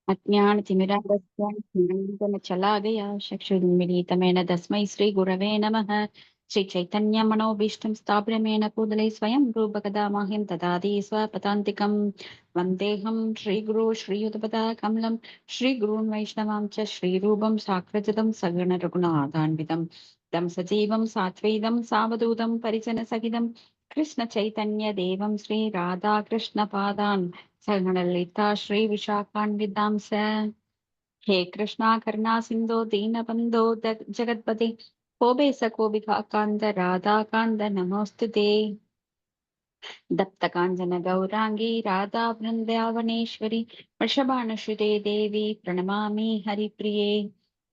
अज्ञानतिमिरान्धस्य ज्ञानञ्जनशलाकया चक्षुरुन्मीलितमेन तस्मै श्रीगुरवे नमः। श्रीचैतन्यमनोभीष्टं स्थापितमेन भूतले स्वयं रूपकदा मह्यं ददाति स्वपदान्तिकं। वन्देऽहं श्रीगुरो श्रीयुतपदाकमलं श्रीगुरून् वैष्णवां च श्रीरूपं साग्रजतं सगुणरघुनाथान्वितं तं सजीवं सात्वैतं सावधूतं परिजनसहितं कृष्णचैतन्यदेवं श्रीराधाकृष्णपादान् सगणललिता श्री विशाखान्वितांस। हे कृष्णा करुणा सिन्धो दीनबन्धो जगत्पते कोपे स कोपिका कान्त राधा कान्त नमोऽस्तु ते। दत्तकाञ्चन गौराङ्गी राधा वृन्दावनेश्वरी वृषभानुसुते देवी प्रणमामि हरिप्रिये।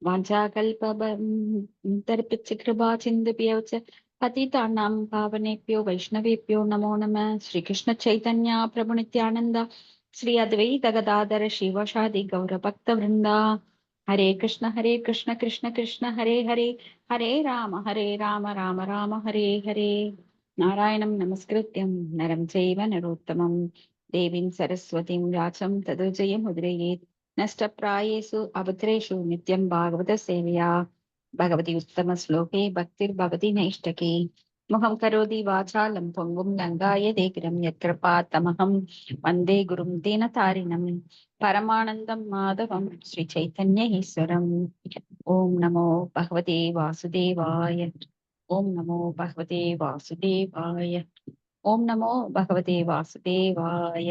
वाञ्छाकल्पतरुश्च कृपा सिन्धुभ्यो च पतितानां पावनेभ्यो वैष्णवेभ्यो नमो नमः। श्रीकृष्ण चैतन्य प्रभु नित्यानन्द श्री अद्वैत गदाधर शिवशादि गौरभक्तवृन्दा। हरे कृष्ण कृष्ण कृष्ण हरे हरे, हरे राम राम राम हरे हरे। नारायणं नमस्कृत्यं नरं चैव नरोत्तमं देवीं सरस्वतीं व्यासं ततो जयमुदीरयेत्। नष्टप्रायेषु अभद्रेषु नित्यं भागवत सेवया भगवती उत्तमश्लोके भक्तिर्भवति नैष्टके। मुखं करोति वाचालं पङ्गुं लङ्घायते गिरं यत्कृपातमहं वन्दे गुरुं दीनतारिणं परमानन्दं माधवं श्रीचैतन्यईश्वरम्। ॐ नमो भगवते वासुदेवाय। ओम नमो भगवते वासुदेवाय। ओम नमो भगवते वासुदेवाय।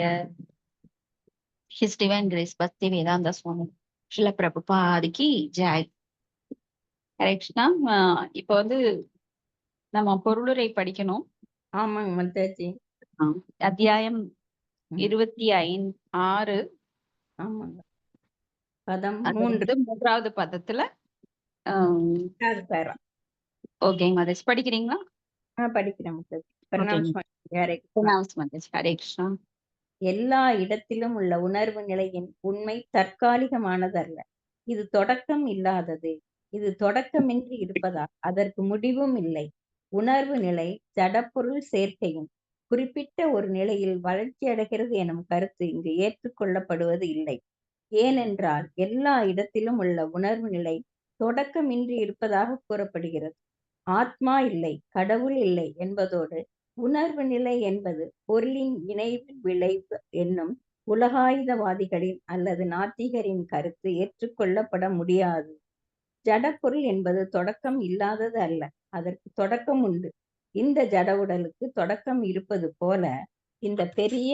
His Divine Grace Bhakti Vedanta Swami Srila Prabhupada ki Joy. Hare Krishna. இப்போ நம்ம பொருளுரை படிக்கணும். ஆமாங்க மத்தாச்சி. அத்தியாயம் 26. ஆமாங்க. பதம் 3. மூன்றாவது பதத்துல ஓகேங்க மதேஷ், படிக்கிறீங்களா? படிக்கிறேன் மத்தாச்சி. ஹரே கிருஷ்ணா. எல்லா இடத்திலும் உள்ள உணர்வு நிலையின் உண்மை தற்காலிகமானதல்ல. இது தொடக்கம் இல்லாதது. இது தொடக்கமின்றி இருப்பதால் அதற்கு முடிவும் இல்லை. உணர்வு நிலை ஜடப்பொருள் சேர்க்கையும் குறிப்பிட்ட ஒரு நிலையில் வளர்ச்சி அடைகிறது எனும் கருத்து இங்கு ஏற்றுக்கொள்ளப்படுவது இல்லை. ஏனென்றால் எல்லா இடத்திலும் உள்ள உணர்வு நிலை தொடக்கமின்றி இருப்பதாக கூறப்படுகிறது. ஆத்மா இல்லை, கடவுள் இல்லை என்பதோடு உணர்வு நிலை என்பது பொருளின் இணைவு விளைவு என்னும் உலகாயுதவாதிகளின் அல்லது நாத்திகரின் கருத்து ஏற்றுக்கொள்ளப்பட முடியாது. ஜடப்பொருள் என்பது தொடக்கம் இல்லாதது அல்ல, அதற்கு தொடக்கம் உண்டு. இந்த ஜட உடலுக்கு தொடக்கம் இருப்பது போல இந்த பெரிய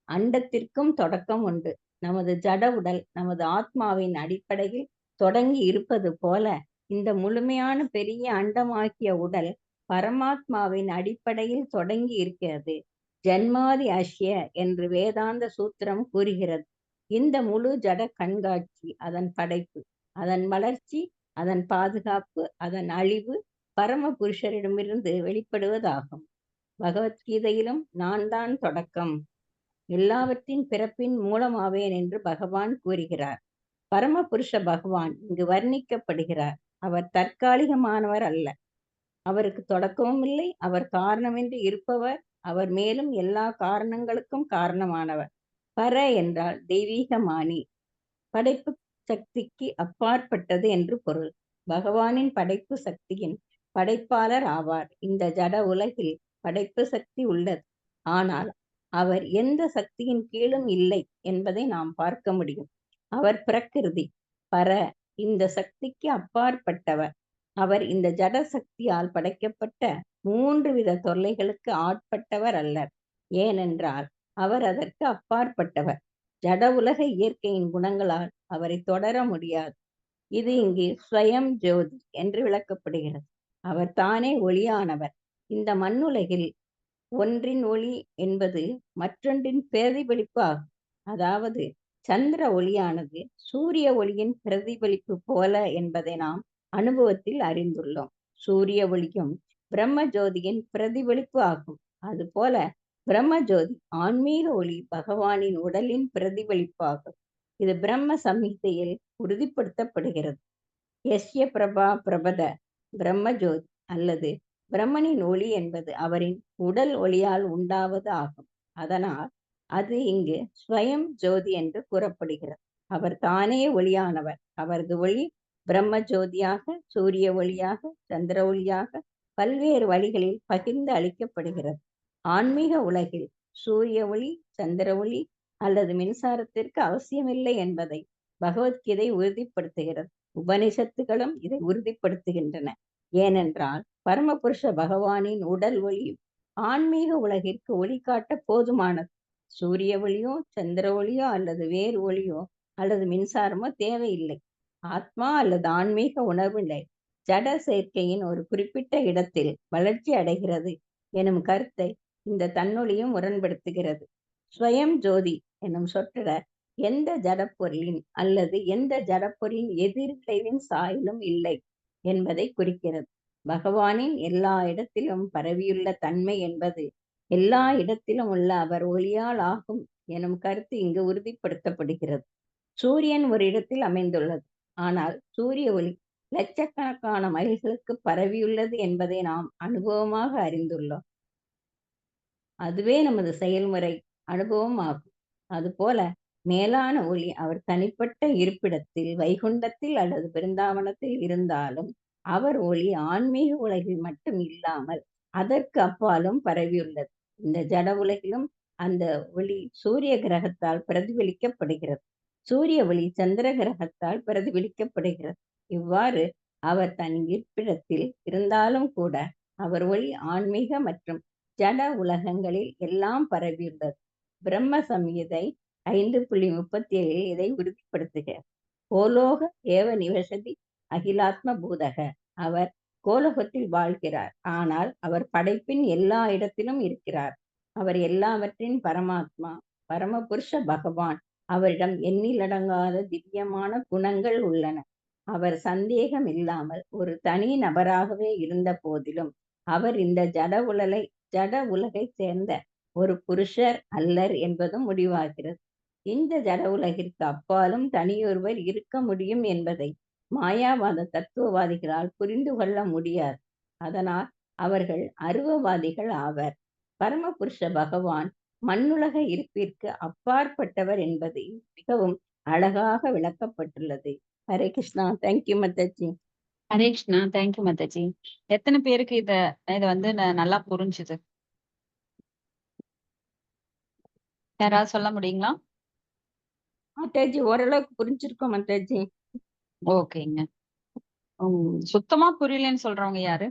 அண்டத்திற்கும் தொடக்கம் உண்டு. நமது ஜட உடல் நமது ஆத்மாவின் அடிப்படையில் தொடங்கி இருப்பது போல இந்த முழுமையான பெரிய அண்டமாக்கிய உடல் பரமாத்மாவின் அடிப்படையில் தொடங்கி இருக்கிறது. ஜன்மாதி அஷ்ய என்று வேதாந்த சூத்திரம் கூறுகிறது. இந்த முழு ஜட கண்காட்சி அதன் படைப்பு, அதன் வளர்ச்சி, அதன் பாதுகாப்பு, அதன் அழிவு பரம புருஷரிடமிருந்து வெளிப்படுவதாகும். பகவத்கீதையிலும் நான் தான் தொடக்கம், எல்லாவற்றின் பிறப்பின் மூலமாவேன் என்று பகவான் கூறுகிறார். பரமபுருஷ பகவான் இங்கு வர்ணிக்கப்படுகிறார். அவர் தற்காலிகமானவர் அல்ல, அவருக்கு தொடக்கமும் இல்லை, அவர் காரணமின்றி இருப்பவர், அவர் மேலும் எல்லா காரணங்களுக்கும் காரணமானவர். பர என்றால் தெய்வீகமானி, படைப்பு சக்திக்கு அப்பாற்பட்டது என்று பொருள். பகவானின் படைப்பு சக்தியின் படைப்பாளர் ஆவார். இந்த ஜட உலகில் படைப்பு சக்தி உள்ளது, ஆனால் அவர் எந்த சக்தியின் கீழும் இல்லை என்பதை நாம் பார்க்க முடியும். அவர் பிரகிருதி, பர, இந்த சக்திக்கு அப்பாற்பட்டவர். அவர் இந்த ஜட சக்தியால் படைக்கப்பட்ட 3 வித தொல்லைகளுக்கு ஆட்பட்டவர் அல்லர். ஏனென்றால் அவர் அதற்கு அப்பாற்பட்டவர். ஜட உலக இயற்கையின் குணங்களால் அவரை தொடர முடியாது. இது இங்கு ஸ்வயம் ஜோதி என்று விளக்கப்படுகிறது. அவர் தானே ஒளியானவர். இந்த மண்ணுலகில் ஒன்றின் ஒளி என்பது மற்றொன்றின் பிரதிபலிப்பு ஆகும். அதாவது சந்திர ஒளியானது சூரிய ஒளியின் பிரதிபலிப்பு போல என்பதை நாம் அனுபவத்தில் அறிந்துள்ளோம். சூரிய ஒளியும் பிரம்ம ஜோதியின் பிரதிபலிப்பு ஆகும். அதுபோல பிரம்ம ஜோதி ஆன்மீக ஒளி பகவானின் உடலின் பிரதிபலிப்பு ஆகும். இது பிரம்ம சம்ஹிதையில் உறுதிப்படுத்தப்படுகிறது. எஸ்ய பிரபா பிரபத பிரம்ம ஜோதி அல்லது பிரம்மனின் ஒளி என்பது அவரின் உடல் ஒளியால் உண்டாவது ஆகும். அதனால் அது இங்கு ஸ்வயம் ஜோதி என்று கூறப்படுகிறது. அவர் தானே ஒளியானவர். அவரது ஒளி பிரம்ம ஜோதியாக, சூரிய ஒளியாக, சந்திர ஒளியாக பல்வேறு வழிகளில் பகிர்ந்து அளிக்கப்படுகிறது. ஆன்மீக உலகில் சூரிய ஒளி, சந்திர ஒளி அல்லது மின்சாரத்திற்கு அவசியமில்லை என்பதை பகவத்கீதை உறுதிப்படுத்துகிறது. உபனிஷத்துகளும் இதை உறுதிப்படுத்துகின்றன. ஏனென்றால் பரமபுருஷ பகவானின் உடல் ஒளி ஆன்மீக உலகிற்கு ஒளி காட்ட போதுமானது. சூரிய ஒளியோ, சந்திர ஒளியோ அல்லது வேறு ஒளியோ அல்லது மின்சாரமோ தேவையில்லை. ஆத்மா அல்லது ஆன்மீக உணர்வு நிலை ஜட சேர்க்கையின் ஒரு குறிப்பிட்ட இடத்தில் வளர்ச்சி அடைகிறது எனும் கருத்தை இந்த தன்னொழியும் முரண்படுத்துகிறது. ஸ்வயம் ஜோதி என்னும் சொற்றொடர் எந்த ஜடப்பொருளின் அல்லது எந்த ஜடப்பொருளின் எதிர்விளைவின் சாயலும் இல்லை என்பதை குறிக்கிறது. பகவானின் எல்லா இடத்திலும் பரவியுள்ள தன்மை என்பது எல்லா இடத்திலும் உள்ள அவர் ஒளியால் ஆகும் எனும் கருத்து இங்கு உறுதிப்படுத்தப்படுகிறது. சூரியன் ஒரு இடத்தில் அமைந்துள்ளது, ஆனால் சூரிய ஒளி லட்சக்கணக்கான மைல்களுக்கு பரவியுள்ளது என்பதை நாம் அனுபவமாக அறிந்துள்ளோம். அதுவே நமது செயல்முறை அனுபவம் ஆகும். அதுபோல மேலான ஒளி அவர் தனிப்பட்ட இருப்பிடத்தில், வைகுண்டத்தில் அல்லது பிருந்தாவனத்தில் இருந்தாலும் அவர் ஒளி ஆன்மீக உலகில் மட்டும் இல்லாமல் அதற்கு அப்பாலும் பரவியுள்ளது. இந்த ஜட உலகிலும் அந்த ஒளி சூரிய கிரகத்தால் பிரதிபலிக்கப்படுகிறது. சூரிய ஒளி சந்திர கிரகத்தால் பிரதிபலிக்கப்படுகிறது. இவ்வாறு அவர் தன் இருப்பிடத்தில் இருந்தாலும் கூட அவர் ஒளி ஆன்மீக மற்றும் ஜட உலகங்களில் எல்லாம் பரவியுள்ளது. பிரம்ம சம்ஹிதை 5.37 இதை உறுதிப்படுத்துகிறார். கோலோக ஏவ நிவசதி அகிலாத்ம பூதக. அவர் கோலோகத்தில் வாழ்கிறார், ஆனால் அவர் படைப்பின் எல்லா இடத்திலும் இருக்கிறார். அவர் எல்லாவற்றின் பரமாத்மா, பரமபுருஷ பகவான். அவரிடம் எண்ணிலடங்காத திவ்யமான குணங்கள் உள்ளன. அவர் சந்தேகம் இல்லாமல் ஒரு தனி நபராகவே இருந்த போதிலும் அவர் இந்த ஜட உலகை சேர்ந்த ஒரு புருஷர் அல்லர் என்பதும் முடிவாகிறது. இந்த ஜட உலகிற்கு அப்பாலும் தனியொருவர் இருக்க முடியும் என்பதை மாயாவாத தத்துவவாதிகளால் புரிந்து கொள்ள முடியாது. அதனால் அவர்கள் அருவவாதிகள் ஆவர். பரமபுருஷ பகவான் மண்ணுலக இருப்பிற்கு அப்பாற்பட்டவர் என்பது மிகவும் அழகாக விளக்கப்பட்டுள்ளது. ஹரே கிருஷ்ணா. தேங்க்யூ மாதாஜி. ஹரே கிருஷ்ணா. தேங்க்யூ மாதாஜி. எத்தனை பேருக்கு இத வந்து நல்லா புரிஞ்சுது? யாராவது சொல்ல முடியுங்களா? மாதாஜி ஓரளவுக்கு புரிஞ்சிருக்கோம் மாதாஜி. ஓகேங்க. சுத்தமா புரியலன்னு சொல்றவங்க யாரு?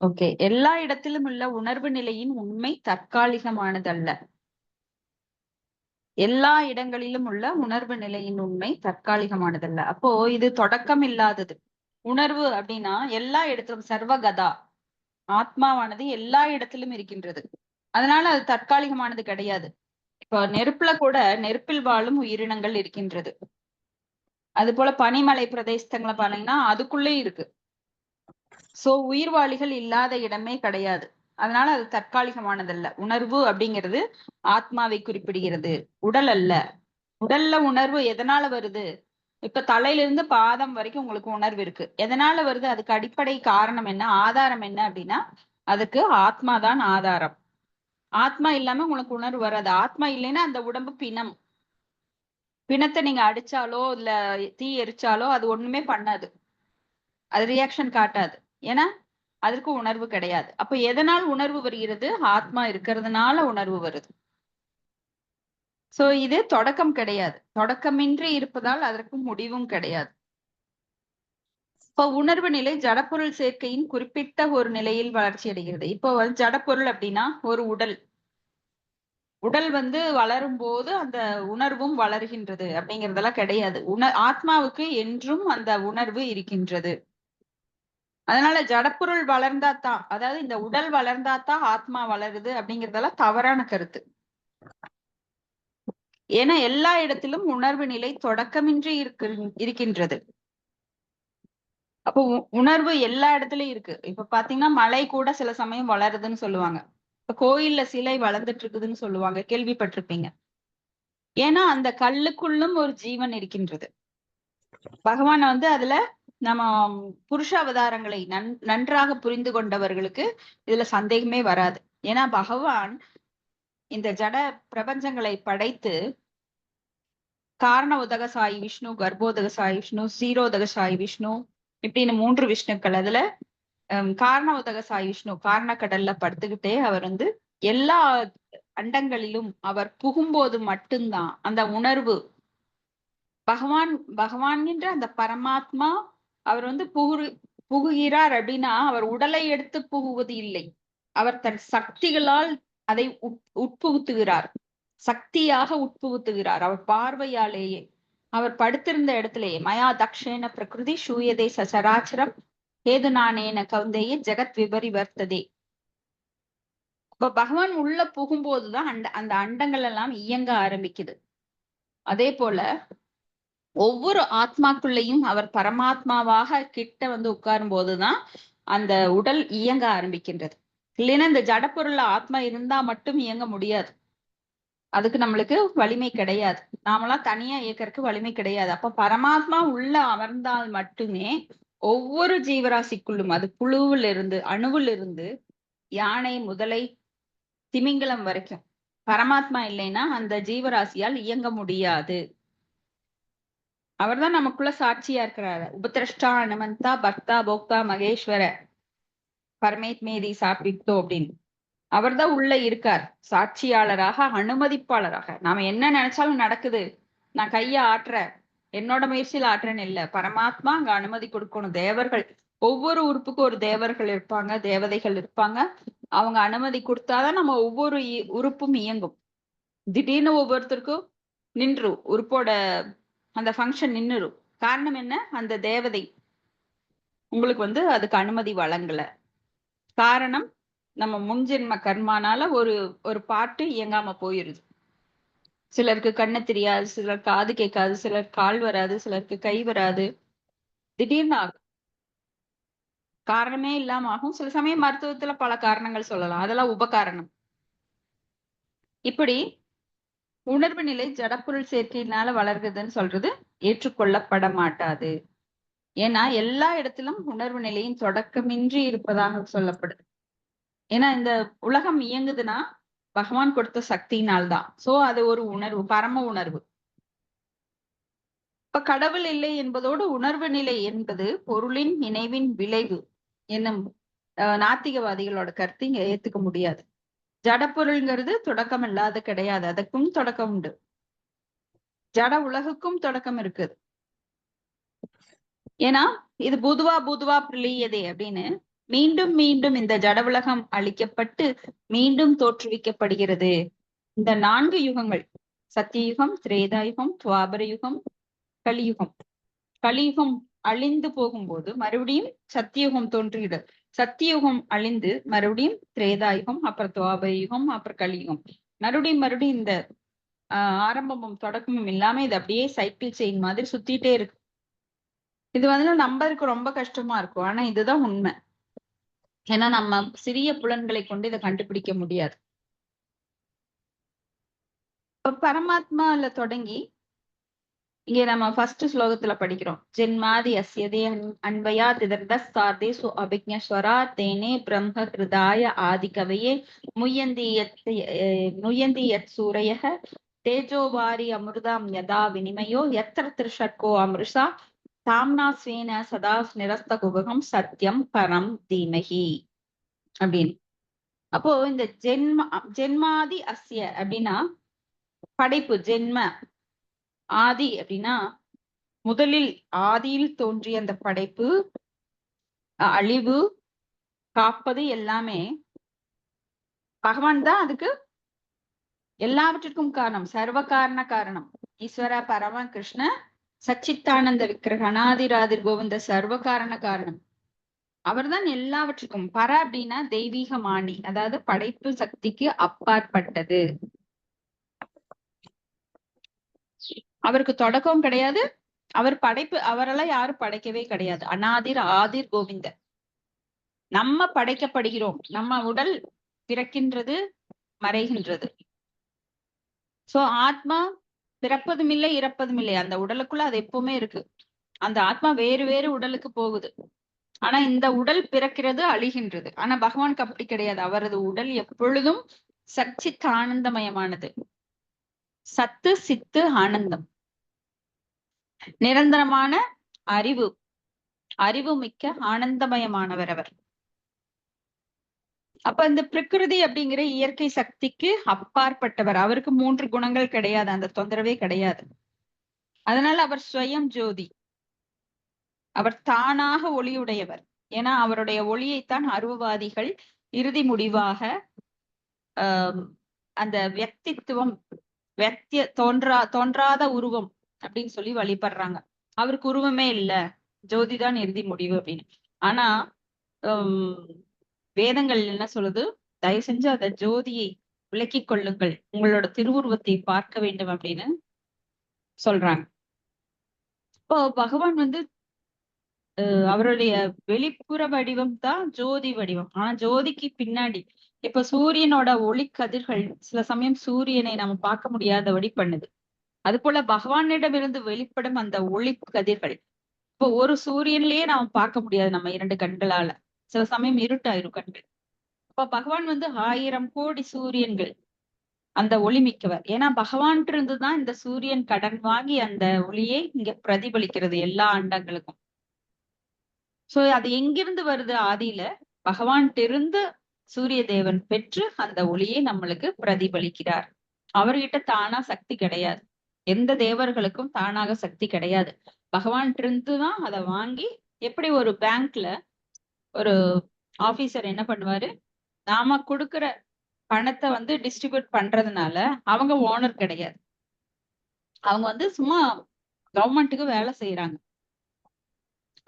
ஓகே. எல்லா இடத்திலும் உள்ள உணர்வு நிலையின் உண்மை தற்காலிகமானதல்ல. எல்லா இடங்களிலும் உள்ள உணர்வு நிலையின் உண்மை தற்காலிகமானதல்ல. அப்போ இது தொடக்கம் இல்லாதது. உணர்வு அப்படின்னா எல்லா இடத்திலும் சர்வகதா, ஆத்மாவானது எல்லா இடத்திலும் இருக்கின்றது. அதனால அது தற்காலிகமானது கிடையாது. இப்போ நெருப்புல கூட நெருப்பில் வாழும் உயிரினங்கள் இருக்கின்றது. அது போல பனிமலை பிரதேசங்களை பாத்தீங்கன்னா அதுக்குள்ளே இருக்கு. சோ உயிர்வாளிகள் இல்லாத இடமே கிடையாது. அதனால அது தற்காலிகமானதல்ல. உணர்வு அப்படிங்கிறது ஆத்மாவை குறிப்பிடுகிறது, உடல் அல்ல. உடல்ல உணர்வு எதனால வருது? இப்ப தலையிலிருந்து பாதம் வரைக்கும் உங்களுக்கு உணர்வு இருக்கு. எதனால வருது? அதுக்கு அடிப்படை காரணம் என்ன, ஆதாரம் என்ன அப்படின்னா அதுக்கு ஆத்மா தான் ஆதாரம். ஆத்மா இல்லாம உங்களுக்கு உணர்வு வராது. ஆத்மா இல்லைன்னா அந்த உடம்பு பிணம். பிணத்தை நீங்க அடிச்சாலோ இல்ல தீ எரிச்சாலோ அது ஒண்ணுமே பண்ணாது, அது ரியாக்ஷன் காட்டாது. ஏன்னா அதற்கு உணர்வு கிடையாது. அப்ப எதனால் உணர்வு வருகிறது? ஆத்மா இருக்கிறதுனால உணர்வு வருது. சோ இது தொடக்கம் கிடையாது. தொடக்கமின்றி இருப்பதால் அதற்கு முடிவும் கிடையாது. இப்போ உணர்வு நிலை ஜடப்பொருள் சேர்க்கையின் குறிப்பிட்ட ஒரு நிலையில் வளர்ச்சி அடைகிறது. இப்போ ஜடப்பொருள் அப்படின்னா ஒரு உடல். உடல் வந்து வளரும் போது அந்த உணர்வும் வளர்கின்றது அப்படிங்கறதெல்லாம் கிடையாது. ஆத்மாவுக்கு என்றும் அந்த உணர்வு இருக்கின்றது. அதனால ஜடப்பொருள் வளர்ந்தாதான், அதாவது இந்த உடல் வளர்ந்தாதான் ஆத்மா வளருது அப்படிங்கறதெல்லாம் தவறான கருத்து. ஏன்னா எல்லா இடத்திலும் உணர்வு நிலை தொடக்கமின்றி இருக்கின்றது. அப்போ உணர்வு எல்லா இடத்துலயும் இருக்கு. இப்ப பாத்தீங்கன்னா மலை கூட சில சமயம் வளருதுன்னு சொல்லுவாங்க. இப்ப கோயில்ல சிலை வளர்ந்துட்டு இருக்குதுன்னு சொல்லுவாங்க, கேள்விப்பட்டிருப்பீங்க. ஏன்னா அந்த கல்லுக்குள்ளும் ஒரு ஜீவன் இருக்கின்றது. பகவான் வந்து அதுல நம்ம புருஷ அவதாரங்களை நன்றாக புரிந்து கொண்டவர்களுக்கு இதுல சந்தேகமே வராது. ஏன்னா பகவான் இந்த ஜட பிரபஞ்சங்களை படைத்து காரண உதக சாயி விஷ்ணு, கர்ப்போதக சாயி விஷ்ணு, சீரோதக சாயி விஷ்ணு, இப்படின்னு 3 விஷ்ணுக்கள். அதுல காரண உதக சாயி விஷ்ணு காரண கடல்ல படுத்துக்கிட்டே அவர் வந்து எல்லா அண்டங்களிலும் அவர் புகும்போது மட்டும்தான் அந்த உணர்வு பகவான் என்ற அந்த பரமாத்மா அவர் வந்து புகுகிறார் அப்படின்னா அவர் உடலை எடுத்து புகுவது இல்லை. அவர் தன் சக்திகளால் அதை உட்புகுத்துகிறார், சக்தியாக உட்புகுத்துகிறார். அவர் பார்வையாலேயே அவர் படுத்திருந்த இடத்திலேயே மயா தக்ஷேன பிரகிருதி சூயதே சராச்சரம் ஏது நானேன கவுந்தேயே ஜெகத் விபரிவர்த்ததே. இப்ப பகவான் உள்ள புகும்போதுதான் அந்த அண்டங்கள் எல்லாம் இயங்க ஆரம்பிக்குது. அதே போல ஒவ்வொரு ஆத்மாக்குள்ளேயும் அவர் பரமாத்மாவாக கிட்ட வந்து உட்காரும் போதுதான் அந்த உடல் இயங்க ஆரம்பிக்கின்றது. இல்லைன்னா இந்த ஜடப்பொருள்ல ஆத்மா இருந்தா மட்டும் இயங்க முடியாது. அதுக்கு நம்மளுக்கு வலிமை கிடையாது. நாமெல்லாம் தனியா இயக்கறதுக்கு வலிமை கிடையாது. அப்ப பரமாத்மா உள்ள அமர்ந்தால் மட்டுமே ஒவ்வொரு ஜீவராசிக்குள்ளும், அது புழுவில் இருந்து அணுவில் இருந்து யானை முதலை திமிங்கலம் வரைக்கும் பரமாத்மா இல்லைன்னா அந்த ஜீவராசியால் இயங்க முடியாது. அவர்தான் நமக்குள்ள சாட்சியா இருக்கிறாரு. உபதிரஷ்டா அனுமந்தா பக்தா போக்தா மகேஸ்வர பரமேத்மேதி சாப்பிட்டோ அப்படின்னு அவர்தான் உள்ள இருக்கார், சாட்சியாளராக, அனுமதிப்பாளராக. நாம என்ன நினைச்சாலும் நடக்குது, நான் கைய ஆட்டுறேன், என்னோட முயற்சியில ஆட்டுறேன்னு இல்ல, பரமாத்மா அங்க அனுமதி கொடுக்கணும். தேவர்கள் ஒவ்வொரு உறுப்புக்கும் ஒரு தேவர்கள் இருப்பாங்க, தேவதைகள் இருப்பாங்க. அவங்க அனுமதி கொடுத்தாதான் நம்ம ஒவ்வொரு உறுப்பும் இயங்கும். திடீர்னு ஒவ்வொருத்தருக்கும் நின்று உறுப்போட அந்த ஃபங்க்ஷன் நின்னுரும். காரணம் என்ன? அந்த தேவதை உங்களுக்கு வந்து அதுக்கு அனுமதி வழங்கல. காரணம் நம்ம முன்ஜென்ம கர்மானால ஒரு பாட்டு இயங்காம போயிருது. சிலருக்கு கண்ணு தெரியாது, சிலர் காது கேட்காது, சிலர் கால் வராது, சிலருக்கு கை வராது, திடீர்னு ஆகும். காரணமே இல்லாம ஆகும். சில சமயம் மருத்துவத்துல பல காரணங்கள் சொல்லலாம், அதெல்லாம் உபகாரணம். இப்படி உணர்வு நிலை ஜடப்பொருள் சேர்க்கையினால வளர்குதுன்னு சொல்றது ஏற்றுக்கொள்ளப்பட மாட்டாது. ஏன்னா எல்லா இடத்திலும் உணர்வு நிலையின் தொடக்கமின்றி இருப்பதாக சொல்லப்படுது. ஏன்னா இந்த உலகம் இயங்குதுன்னா பகவான் கொடுத்த சக்தியினால்தான். சோ அது ஒரு உணர்வு, பரம உணர்வு. இப்ப கடவுள் இல்லை என்பதோடு உணர்வு நிலை என்பது பொருளின் நினைவின் விளைவு என்னும் நாத்திகவாதிகளோட கருத்து இங்க ஏத்துக்க முடியாது. ஜடப்பொருள்ங்கிறது தொடக்கம் இல்லாத கிடையாது, அதுக்கும் தொடக்கம் உண்டு. ஜட உலகுக்கும் தொடக்கம் இருக்குது. ஏன்னா இது பூதுவா பிரிலியதே அப்படின்னு மீண்டும் மீண்டும் இந்த ஜட உலகம் அழிக்கப்பட்டு மீண்டும் தோற்றுவிக்கப்படுகிறது. இந்த 4 யுகங்கள், சத்தியுகம், திரேதாயுகம், துவாபர யுகம், கலியுகம். கலியுகம் அழிந்து போகும்போது மறுபடியும் சத்தியுகம் தோன்றுகிறது. சத்தியுகம் அழிந்து மறுபடியும் திரேதாயுகம், அப்புறம் துவாபர யுகம், அப்புறம் கலியுகம். மறுபடியும் இந்த ஆரம்பமும் தொடக்கமும் இல்லாம இது அப்படியே சைக்கிள் செயின் மாதிரி சுத்திட்டே இருக்கு. இது வந்து நம்பருக்கு ரொம்ப கஷ்டமா இருக்கும், ஆனா இதுதான் உண்மை. ஏன்னா நம்ம சிறிய புலன்களை கொண்டு இதை கண்டுபிடிக்க முடியாது. பரமாத்மால தொடங்கி இங்க நம்ம ஃபர்ஸ்ட் ஸ்லோகத்துல படிக்கிறோம். ஜென்மாதி அஸ்யதே அன்வயா திதர்தஸ்தாதே சு அபிக்ஞஸ்வரா தேனே பிரம்ம ஹிருதாய ஆதி கவையே முயந்தி யத் சூரயः தேஜோவாரி அமிர்தாம் யதா வினிமயோ யத்ர திரிஷட்கோ அமிர்ஷா தாம்னா ஸ்வேன சதா நிரஸ்த குபகம் சத்யம் பரம் தீமகி அப்படின்னு. அப்போ இந்த ஜென்மாதி அஸ்ய அப்படின்னா படைப்பு, ஜென்ம ஆதி அப்படின்னா முதலில் ஆதியில் தோன்றிய அந்த படைப்பு, அழிவு, காப்பது எல்லாமே பகவான் தான். அதுக்கு எல்லாவற்றிற்கும் காரணம், சர்வ காரண காரணம் ஈஸ்வர பரம கிருஷ்ண சச்சித்தானந்த விக்கிரக அநாதிராதிர் கோவிந்த சர்வ காரண காரணம். அவர்தான் எல்லாவற்றுக்கும். பர அப்படின்னா தெய்வீகமானி, அதாவது படைப்பு சக்திக்கு அப்பாற்பட்டது. அவருக்கு தொடக்கம் கிடையாது, அவர் படைப்பு, அவரெல்லாம் யாரும் படைக்கவே கிடையாது. அநாதிர் ஆதிர் கோவிந்த. நம்ம படைக்கப்படுகிறோம், நம்ம உடல் பிறக்கின்றது, மறைகின்றது. சோ ஆத்மா பிறப்பதும் இல்லை, இறப்பதும் இல்லை. அந்த உடலுக்குள்ள அது எப்பவுமே இருக்கு. அந்த ஆத்மா வேறு வேறு உடலுக்கு போகுது. ஆனா இந்த உடல் பிறக்கிறது, அழிகின்றது. ஆனா பகவானுக்கு அப்படி கிடையாது. அவரது உடல் எப்பொழுதும் சச்சித் ஆனந்தமயமானது. சத்து சித்து ஆனந்தம். நிரந்தரமான அறிவு, அறிவு மிக்க ஆனந்தமயமானவர் அவர். அப்ப இந்த பிரகிருதி அப்படிங்கிற இயற்கை சக்திக்கு அப்பாற்பட்டவர். அவருக்கு 3 குணங்கள் கிடையாது, அந்த தொந்தரவே கிடையாது. அதனால அவர் ஸ்வயம் ஜோதி, அவர் தானாக ஒளியுடையவர். ஏன்னா அவருடைய ஒளியைத்தான் அருவவாதிகள் இறுதி முடிவாக அந்த வியக்தித்துவம், தோன்றாத உருவம் அப்படின்னு சொல்லி வழிபடுறாங்க. அவருக்கு உருவமே இல்ல, ஜோதிதான் இறுதி முடிவு அப்படின்னு. ஆனா வேதங்கள் என்ன சொல்லுது, தயவு செஞ்சு அந்த ஜோதியை விளக்கிக் கொள்ளுங்கள், உங்களோட திருவுருவத்தை பார்க்க வேண்டும் அப்படின்னு சொல்றாங்க. இப்போ பகவான் வந்து அவருடைய வெளிப்புற வடிவம் தான் ஜோதி வடிவம். ஆனா ஜோதிக்கு பின்னாடி இப்ப சூரியனோட ஒளி கதிர்கள் சில சமயம் சூரியனை நம்ம பார்க்க முடியாதபடி பண்ணுது. அது போல பகவானிடமிருந்து வெளிப்படும் அந்த ஒளி கதிர்கள் இப்போ ஒரு சூரியன்லயே நாம பார்க்க முடியாது நம்ம 2 கண்களால. சில சமயம் இருட்டாயிரும் கண்கள். அப்ப பகவான் வந்து 1000 கோடி சூரியன்கள் அந்த ஒளி மிக்கவர். ஏன்னா பகவான் இருந்துதான் இந்த சூரியன் கடன் வாங்கி அந்த ஒளியை இங்க பிரதிபலிக்கிறது எல்லா அண்டங்களுக்கும். சோ அது எங்கிருந்து வருது? ஆதியில பகவான் இருந்து சூரிய தேவன் பெற்று அந்த ஒளியை நம்மளுக்கு பிரதிபலிக்கிறார். அவர்கிட்ட தானா சக்தி கிடையாது. எந்த தேவர்களுக்கும் தானாக சக்தி கிடையாது. பகவான் இருந்துதான் அதை வாங்கி, எப்படி ஒரு பேங்க்ல ஒரு ஆபீசர் என்ன பண்ணுவாரு, நாம கொடுக்கிற பணத்தை வந்து டிஸ்ட்ரிபியூட் பண்றதுனால அவங்க ஓனர் கிடையாது. அவங்க வந்து சும்மா கவர்மெண்ட்டுக்கு வேலை செய்யறாங்க.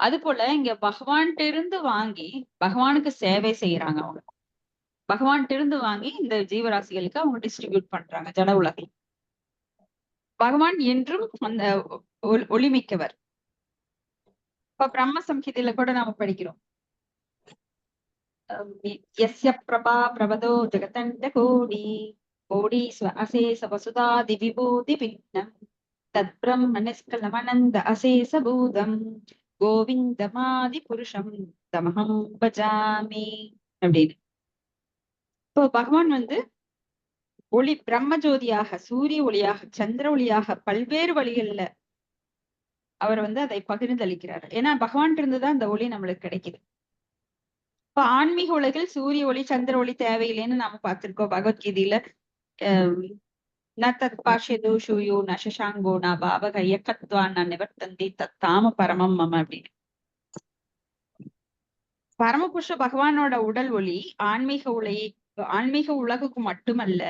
அது போல இங்க பகவான்கிட்ட இருந்து வாங்கி பகவானுக்கு சேவை செய்யறாங்க. அவங்க பகவான்கிட்ட இருந்து வாங்கி இந்த ஜீவராசிகளுக்கு அவங்க டிஸ்ட்ரிபியூட் பண்றாங்க ஜட உலகில். பகவான் என்றும் அந்த ஒளிமிக்கவர். இப்ப பிரம்ம சம்ஹிதையில கூட நாம படிக்கிறோம், யஸ்ய பிரபா பிரபதோ ஜெகதண்ட கோடி கோடி அசேச வசுதாதி விபூதி பின்னம் தத் பிரம்ம நிஷ்கலமனந்த அசேச பூதம் கோவிந்தமாதி புருஷம் தமஹம் பஜாமி அப்படின்னு. இப்போ பகவான் வந்து ஒளி பிரம்ம ஜோதியாக, சூரிய ஒளியாக, சந்திர ஒளியாக பல்வேறு வழிகள்ல அவர் வந்து அதை பகிர்ந்தளிக்கிறார். ஏன்னா பகவான் இருந்துதான் இந்த ஒளி நம்மளுக்கு கிடைக்குது. இப்ப ஆன்மீக உலகில் சூரிய ஒளி சந்திர ஒளி தேவையில்லைன்னு நாம பார்த்திருக்கோம் பகவத்கீதையில. ந தத் பாஷ்யது ஷூயோ ந சசாங்கோ ந பாவக இயக்கத்வா ந நிவர்த்தந்தி தத் தாம பரமம் மம அப்படின்னு. பரமபுருஷ பகவானோட உடல் ஒளி ஆன்மீக உலகுக்கு மட்டுமல்ல,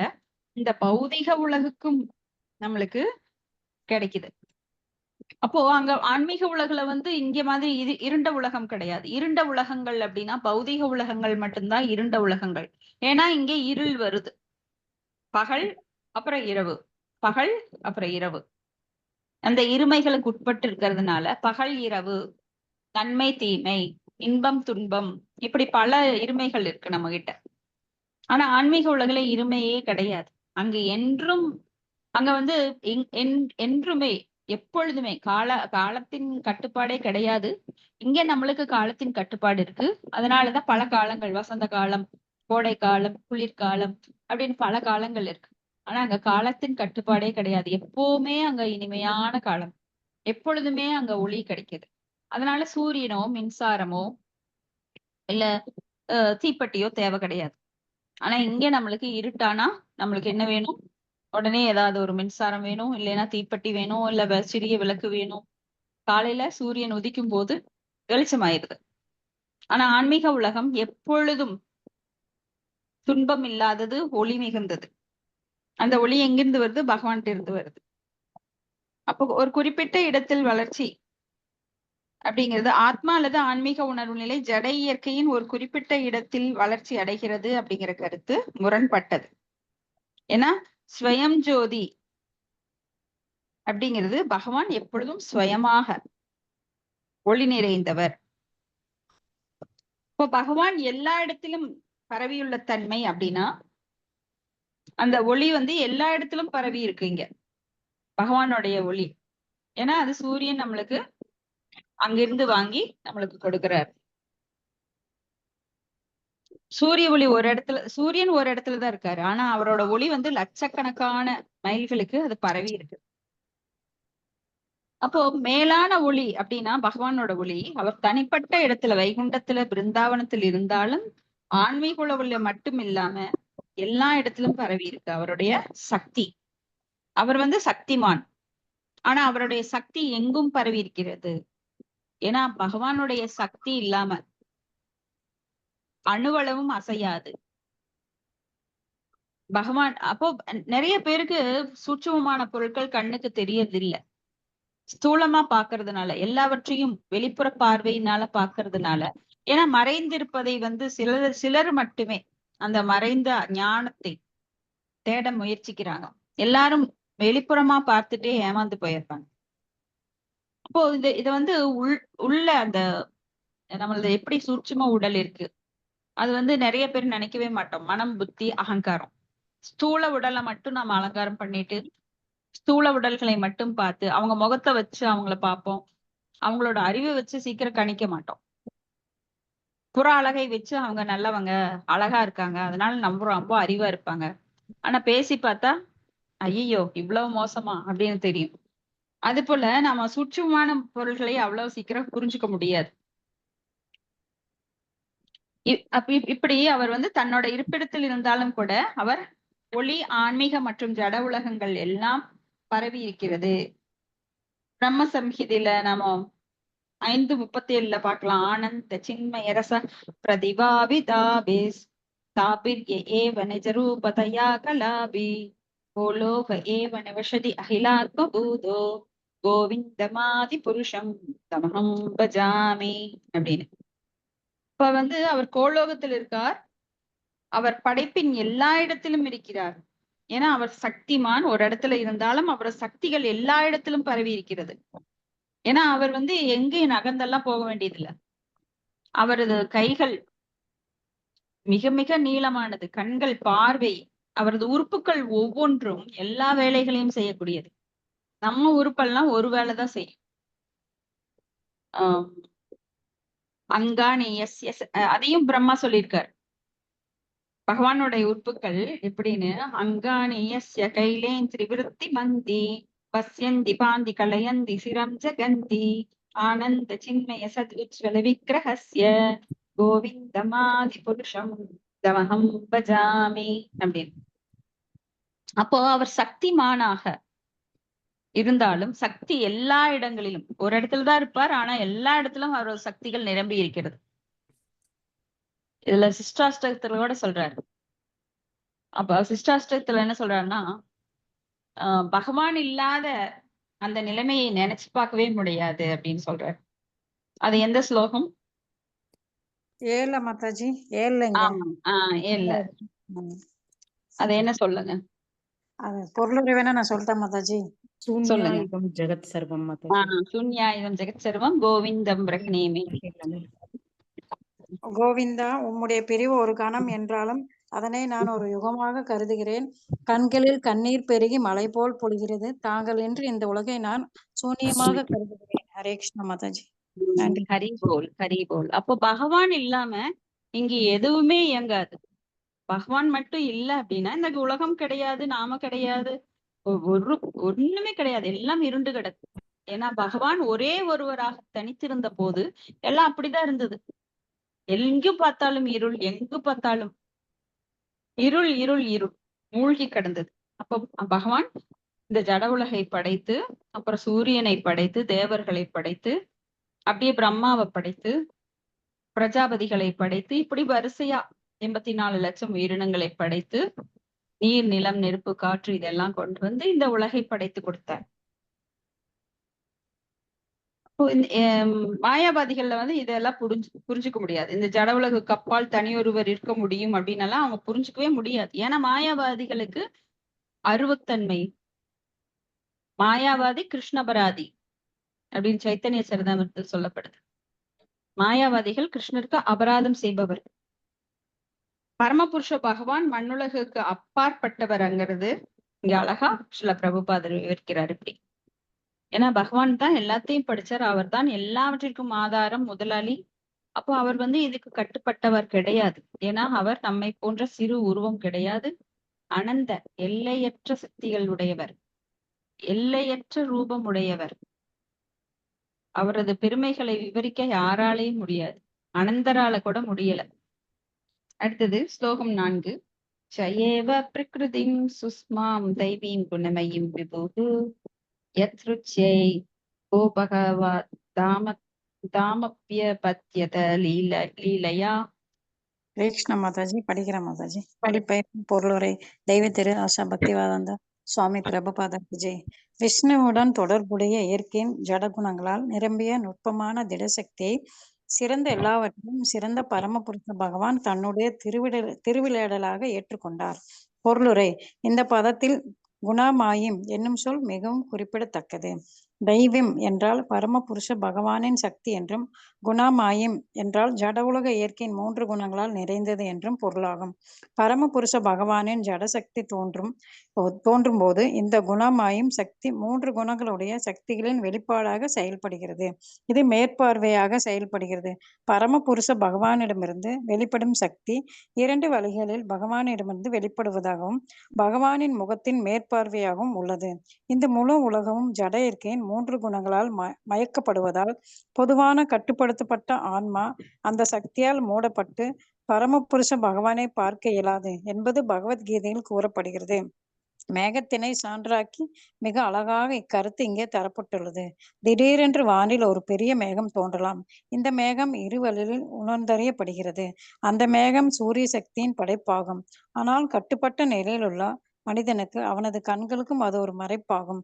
இந்த பௌதிக உலகுக்கும் நம்மளுக்கு கிடைக்குது. அப்போ அங்க ஆன்மீக உலகுல வந்து இங்க மாதிரி இருண்ட உலகம் கிடையாது. இருண்ட உலகங்கள் அப்படின்னா பௌதிக உலகங்கள் மட்டும்தான் இருண்ட உலகங்கள். ஏன்னா இங்க இருள் வருது, பகல் அப்புறம் இரவு, பகல் அப்புறம் இரவு, அந்த இருமைகளுக்கு உட்பட்டு இருக்கிறதுனால பகல் இரவு, நன்மை தீமை, இன்பம் துன்பம், இப்படி பல இருமைகள் இருக்கு நம்ம கிட்ட. ஆனா ஆன்மீக உலகில இருமையே கிடையாது. அங்க என்றும் அங்க வந்து என்றுமே எப்பொழுதுமே காலத்தின் கட்டுப்பாடே கிடையாது. இங்க நம்மளுக்கு காலத்தின் கட்டுப்பாடு இருக்கு. அதனாலதான் பல காலங்கள், வசந்த காலம், கோடை காலம், குளிர்காலம் அப்படின்னு பல காலங்கள் இருக்கு. ஆனா அங்க காலத்தின் கட்டுப்பாடே கிடையாது. எப்பவுமே அங்க இனிமையான காலம், எப்பொழுதுமே அங்க ஒளி கிடைக்குது. அதனால சூரியனோ மின்சாரமோ இல்ல தீப்பெட்டியோ தேவை கிடையாது. ஆனா இங்க நம்மளுக்கு இருட்டானா நம்மளுக்கு என்ன வேணும்? உடனே ஏதாவது ஒரு மின்சாரம் வேணும், இல்லைன்னா தீப்பெட்டி வேணும், இல்ல சிறிய விளக்கு வேணும். காலையில சூரியன் உதிக்கும் போது வெளிச்சமாயிருது. ஆனா ஆன்மீக உலகம் எப்பொழுதும் துன்பம் இல்லாதது, ஒளி மிகுந்தது. அந்த ஒளி எங்கிருந்து வருது? பகவான்கிட்ட இருந்து வருது. அப்போ ஒரு குறிப்பிட்ட இடத்தில் வளர்ச்சி அப்படிங்கிறது ஆத்மா அல்லது ஆன்மீக உணர்வு நிலை ஜட இயற்கையின் ஒரு குறிப்பிட்ட இடத்தில் வளர்ச்சி அடைகிறது அப்படிங்கிற கருத்து முரண்பட்டது. ஏன்னா ஸ்வயம் ஜோதி அப்படிங்கிறது பகவான் எப்பொழுதும் ஸ்வயமாக ஒளி நிறைந்தவர். இப்போ பகவான் எல்லா இடத்திலும் பரவியுள்ள தன்மை அப்படின்னா அந்த ஒளி வந்து எல்லா இடத்திலும் பரவி இருக்கு இங்க பகவானுடைய ஒளி. ஏன்னா அது சூரியன் நம்மளுக்கு அங்கிருந்து வாங்கி நம்மளுக்கு கொடுக்கிறார். சூரிய ஒளி சூரியன் ஒரு இடத்துலதான் இருக்காரு. ஆனா அவரோட ஒளி வந்து லட்சக்கணக்கான மைல்களுக்கு அது பரவி இருக்கு. அப்போ மேலான ஒளி அப்படின்னா பகவானோட ஒளி அவர் தனிப்பட்ட இடத்துல வைகுண்டத்துல பிருந்தாவனத்தில் இருந்தாலும் ஆன்மீக உலகுல மட்டும் இல்லாம எல்லா இடத்திலும் பரவி இருக்கு அவருடைய சக்தி. அவர் சக்திமான். ஆனா அவருடைய சக்தி எங்கும் பரவி இருக்கிறது. ஏன்னா பகவானுடைய சக்தி இல்லாம அணுவளவும் அசையாது. பகவான் அப்போ நிறைய பேருக்கு சூட்சுமமான பொருட்கள் கண்ணுக்கு தெரியறதில்லை. ஸ்தூலமா பாக்குறதுனால, எல்லாவற்றையும் வெளிப்புற பார்வையினால பாக்குறதுனால, ஏன்னா மறைந்திருப்பதை சிலர் மட்டுமே அந்த மறைந்த ஞானத்தை தேட முயற்சிக்கிறாங்க. எல்லாரும் வெளிப்புறமா பார்த்துட்டே ஏமாந்து போயிருப்பாங்க. அப்போ இத உள்ள அந்த நம்மளது எப்படி சூட்சும உடல் இருக்கு, அது நிறைய பேர் நினைக்கவே மாட்டோம். மனம், புத்தி, அகங்காரம். ஸ்தூல உடலை மட்டும் நம்ம அலங்காரம் பண்ணிட்டு ஸ்தூல உடல்களை மட்டும் பார்த்து அவங்க முகத்தை வச்சு அவங்கள பார்ப்போம். அவங்களோட அறிவை வச்சு சீக்கிரம் கணிக்க மாட்டோம். புற அழகை வச்சு அவங்க நல்லவங்க, அழகா இருக்காங்க, அதனால நம்ம ரொம்ப அறிவா இருப்பாங்க. ஆனா பேசி பார்த்தா ஐயோ இவ்வளவு மோசமா அப்படின்னு தெரியும். அது போல நம்ம சூட்சுமமான பொருள்களை அவ்வளவு சீக்கிரம் புரிஞ்சுக்க முடியாது. இப்படி அவர் தன்னோட இருப்பிடத்தில் இருந்தாலும் கூட அவர் ஒளி, ஆன்மீக மற்றும் ஜட உலகங்கள் எல்லாம் பரவி இருக்கிறது. பிரம்ம சம்ஹிதையில நாம 5:37 பார்க்கலாம். ஆனந்த சின்மய ரச பிரதிபாவிதாபிஸ் தாபிர்ய ஏவ நிஜ ரூபதயா கலாபி கோலோக ஏவ நிவசதி அகிலாத்ம பூதோ கோவிந்தமாதி புருஷம் தமஹம் பஜாமி அப்படின்னு. இப்ப அவர் கோலோகத்தில் இருக்கார். அவர் படைப்பின் எல்லா இடத்திலும் இருக்கிறார். ஏன்னா அவர் சக்திமான். ஒரு இடத்துல இருந்தாலும் அவரோட சக்திகள் எல்லா இடத்திலும் பரவி இருக்கிறது. ஏன்னா அவர் எங்கேயும் நகர்ந்தெல்லாம் போக வேண்டியதில்லை. அவரது கைகள் மிக மிக நீளமானது, கண்கள், பார்வை, அவரது உறுப்புகள் ஒவ்வொன்றும் எல்லா வேலைகளையும் செய்யக்கூடியது. நம்ம உறுப்பெல்லாம் ஒரு வேலைதான் செய்யும். அங்காணி எஸ் எஸ் அதையும் பிரம்மா சொல்லியிருக்கார். பகவானுடைய உறுப்புகள் எப்படின்னு, அங்காணி எஸ்ய கைலேந்திரி விருத்தி மந்தி பஸ்யந்தி பாந்தி கலயந்தி சிரம் ஜகந்தி ஆனந்த சின்மய சத் உஜ்வல விக்கிரஹஸ்ய கோவிந்தமாதி புருஷம் தமஹம் பஜாமி அப்படின்னு. அப்போ அவர் சக்திமானாக இருந்தாலும் சக்தி எல்லா இடங்களிலும், ஒரு இடத்துலதான் இருப்பார், ஆனா எல்லா இடத்திலும் அவரோட சக்திகள் நிரம்பி இருக்கிறது. இதுல சிஷ்டாஷ்டகத்துல கூட சொல்றாரு. அப்ப சிஷ்டாஷ்டகத்துல என்ன சொல்றாருன்னா, பகவான் இல்லாத அந்த நிலைமையை நினைச்சு பார்க்கவே முடியாது அப்படின்னு சொல்றாரு. அது எந்த ஸ்லோகம்? 7 மாதாஜி, 7ங்க. ஆமா, 7. அது என்ன சொல்லுங்க? அது பொருளுரை வேணா நான் சொல்லிட்டேன் மாதாஜி. சூன்யாயுதம் ஜெகத் சர்வம் மாதாஜி. சூன்யாயுதம் ஜெகத் சர்வம் கோவிந்தம் பிரக்னேமி. கோவிந்தா, உம்முடைய பிரிவு ஒரு கணம் என்றாலும் அதனை நான் ஒரு யுகமாக கருதுகிறேன். கண்களில் கண்ணீர் பெருகி மலை போல் பொழிகிறது. தாங்கள் இன்று இந்த உலகை நான் சூன்யமாக கருதுகிறேன். ஹரே கிருஷ்ணா மாதாஜி. நன்றி. ஹரி போல், ஹரி போல். அப்போ பகவான் இல்லாம இங்க எதுவுமே இயங்காது. பகவான் மட்டும் இல்ல அப்படின்னா இந்த உலகம் கிடையாது, நாம கிடையாது, ஒண்ணுமே கிடையாது. எல்லாம் இருண்டு கிடக்கு. ஏன்னா பகவான் ஒரே ஒருவராக தனித்திருந்த போது எல்லாம் அப்படிதான் இருந்தது. எங்கும் பார்த்தாலும் இருள், எங்கு பார்த்தாலும் இருள் இருள் இருள் மூழ்கி கிடந்தது. அப்போ பகவான் இந்த ஜட உலகை படைத்து, அப்புறம் சூரியனை படைத்து, தேவர்களை படைத்து, அப்படியே பிரம்மாவை படைத்து, பிரஜாபதிகளை படைத்து, இப்படி வரிசையா 84 லட்சம் உயிரினங்களை படைத்து, நீர், நிலம், நெருப்பு, காற்று இதெல்லாம் கொண்டு இந்த உலகை படைத்து கொடுத்தார். மாயாவாதிகள்ல இதெல்லாம் புரிஞ்சுக்க முடியாது. இந்த ஜட உலகுக்கு அப்பால் தனியொருவர் இருக்க முடியும் அப்படின்னு எல்லாம் அவங்க புரிஞ்சுக்கவே முடியாது. ஏன்னா மாயாவாதிகளுக்கு அருவத்தன்மை. மாயாவாதி கிருஷ்ணபராதி அப்படின்னு சைத்தன்ய சரிதாமத்தில் சொல்லப்படுது. மாயாவாதிகள் கிருஷ்ணருக்கு அபராதம் செய்பவர். பரமபுருஷ பகவான் மண்ணுலகுக்கு அப்பாற்பட்டவர்ங்கிறது இங்க அழகா சில பிரபுபாதர் விவரிக்கிறார். இப்படி ஏன்னா பகவான் தான் எல்லாத்தையும் படிச்சார். அவர் தான் எல்லாவற்றிற்கும் ஆதாரம், முதலாளி. அப்போ அவர் இதுக்கு கட்டுப்பட்டவர் கிடையாது. ஏன்னா அவர் நம்மை போன்ற சிறு உருவம் கிடையாது. அனந்த எல்லையற்ற சக்திகள் உடையவர், எல்லையற்ற ரூபம் உடையவர். அவரது பெருமைகளை விவரிக்க யாராலையும் முடியாது. அனந்தரால கூட முடியல. அடுத்தது ஸ்லோகம் 4. சயேவ பிரகிருதிம் சுஸ்மாம் தெய்வீம் குணமயீம் விபுः யத்ருச்யை ஓ பகவா தாம தாமப்யபத்யத லீலையா. கிருஷ்ண மாதாஜி படிக்கிறேன் மாதாஜி. மொழிபெயர்ப்பு பொருளுரை தெய்வ திரு ஆசா பக்திவாதந்த சுவாமி பிரபுபாதர் விஜய். விஷ்ணுவுடன் தொடர்புடைய இயற்கையின் ஜடகுணங்களால் நிரம்பிய நுட்பமான திடசக்தியை சிறந்த எல்லாவற்றிலும் சிறந்த பரமபுருஷ பகவான் தன்னுடைய திருவிளையாடலாக ஏற்றுக்கொண்டார். பொருளுரை. இந்த பதத்தில் குணமாயும் என்னும் சொல் மிகவும் குறிப்பிடத்தக்கது. தெய்வம் என்றால் பரமபுருஷ பகவானின் சக்தி என்றும், குணமாயும் என்றால் ஜட உலக இயற்கையின் 3 குணங்களால் நிறைந்தது என்றும் பொருளாகும். பரமபுருஷ பகவானின் ஜடசக்தி தோன்றும் போது இந்த குணமாயும் சக்தி 3 குணங்களுடைய சக்திகளின் வெளிப்பாடாக செயல்படுகிறது. இது மேற்பார்வையாக செயல்படுகிறது. பரமபுருஷ பகவானிடமிருந்து வெளிப்படும் சக்தி 2 வழிகளில் பகவானிடமிருந்து வெளிப்படுவதாகவும் பகவானின் முகத்தின் மேற்பார்வையாகவும் உள்ளது. இந்த முழு உலகமும் ஜட இயற்கையின் 3 குணங்களால் மயக்கப்படுவதால் பொதுவான கட்டுப்படுத்தப்பட்ட ஆன்மா அந்த சக்தியால் மூடப்பட்டு பரமபுருஷ பகவானை பார்க்க இயலாது என்பது பகவத்கீதையில் கூறப்படுகிறது. மேகத்தினை சான்றாக்கி மிக அழகாக இக்கருத்து இங்கே தரப்பட்டுள்ளது. திடீரென்று வானில் ஒரு பெரிய மேகம் தோன்றலாம். இந்த மேகம் இரு வழியில் உணர்ந்தறியப்படுகிறது. அந்த மேகம் சூரிய சக்தியின் படைப்பாகும். ஆனால் கட்டுப்பட்ட நிலையில் உள்ள மனிதனுக்கு அவனது கண்களுக்கும் அது ஒரு மறைப்பாகும்.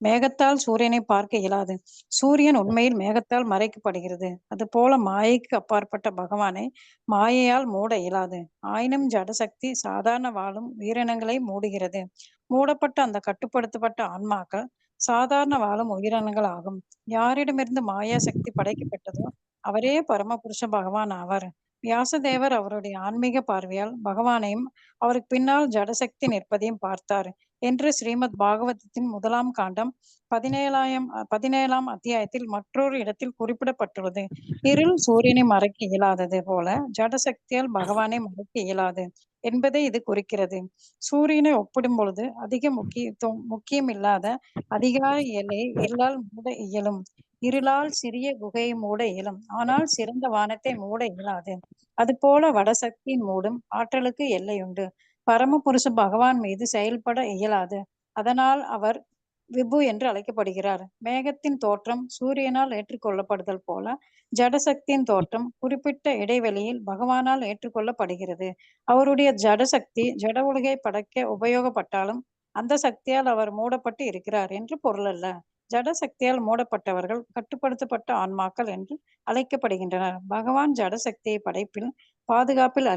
மேகத்தால் சூரியனை பார்க்க இயலாது. சூரியன் உண்மையில் மேகத்தால் மறைக்கப்படுகிறது. அது போல மாயைக்கு அப்பாற்பட்ட பகவானை மாயையால் மூட இயலாது. ஆயினும் ஜடசக்தி சாதாரண வாழும் உயிரினங்களை மூடுகிறது. மூடப்பட்ட அந்த கட்டுப்படுத்தப்பட்ட ஆன்மாக்கள் சாதாரண வாழும் உயிரினங்கள் ஆகும். யாரிடமிருந்து மாயா சக்தி படைக்கப்பட்டதோ அவரே பரமபுருஷ பகவான் ஆவார். வியாசதேவர் அவருடைய ஆன்மீக பார்வையால் பகவானையும் அவருக்கு பின்னால் ஜடசக்தி நிற்பதையும் பார்த்தார் என்று ஸ்ரீமத் பாகவதத்தின் 1ஆம் காண்டம் 17ஆம் அத்தியாயத்தில் மற்றொரு இடத்தில் குறிப்பிடப்பட்டுள்ளது. இருள் சூரியனை மறைக்க இயலாதது போல ஜடசக்தியால் பகவானை மறைக்க இயலாது என்பதை இது குறிக்கிறது. சூரியனை ஒப்பிடும் பொழுது அதிக முக்கியம் இல்லாத அதிகார இயலை இருளால் மூட இயலும். இருளால் சிறிய குகையை மூட இயலும். ஆனால் சிறந்த வானத்தை மூட இயலாது. அதுபோல வடசக்தியின் மூடும் ஆற்றலுக்கு எல்லையுண்டு. பரமபுருஷ பகவான் மீது செயல்பட இயலாது. அதனால் அவர் விபு என்று அழைக்கப்படுகிறார். மேகத்தின் தோற்றம் சூரியனால் ஏற்றுக்கொள்ளப்படுதல் போல ஜடசக்தியின் தோற்றம் குறிப்பிட்ட இடைவெளியில் பகவானால் ஏற்றுக்கொள்ளப்படுகிறது. அவருடைய ஜடசக்தி ஜட உலகை படைக்க உபயோகப்பட்டாலும் அந்த சக்தியால் அவர் மூடப்பட்டு இருக்கிறார் என்று பொருள் அல்ல. ஜடசக்தியால் மூடப்பட்டவர்கள் கட்டுப்படுத்தப்பட்ட ஆன்மாக்கள் என்று அழைக்கப்படுகின்றனர். பகவான் ஜடசக்தியை படைப்பில் பாதுகாப்பில்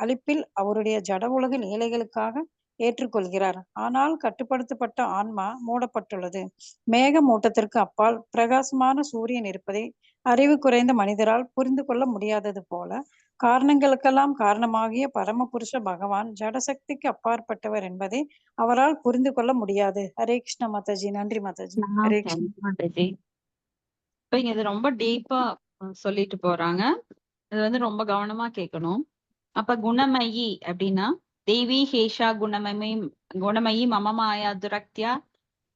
அளிப்பில் அவருடைய ஜட உலக லீலைகளுக்காக ஏற்றுக்கொள்கிறார். ஆனால் கட்டுப்படுத்தப்பட்ட ஆன்மா மூடப்பட்டுள்ளது. மேக மூட்டத்திற்கு அப்பால் பிரகாசமான சூரியன் இருப்பதை அறிவு குறைந்த மனிதரால் புரிந்து கொள்ள முடியாதது போல காரணங்களுக்கெல்லாம் காரணமாகிய பரமபுருஷ பகவான் ஜடசக்திக்கு அப்பாற்பட்டவர் என்பதை அவரால் புரிந்து கொள்ள முடியாது. ஹரே கிருஷ்ண மாதாஜி. நன்றி மாதாஜி. ஹரே கிருஷ்ண. இப்ப இங்க இது ரொம்ப டீப்பா சொல்லிட்டு போறாங்க. இது ரொம்ப கவனமா கேட்கணும். அப்ப குணமயி அப்படின்னா தேவி ஹேஷா குணமயி மம மாயா துரக்தியா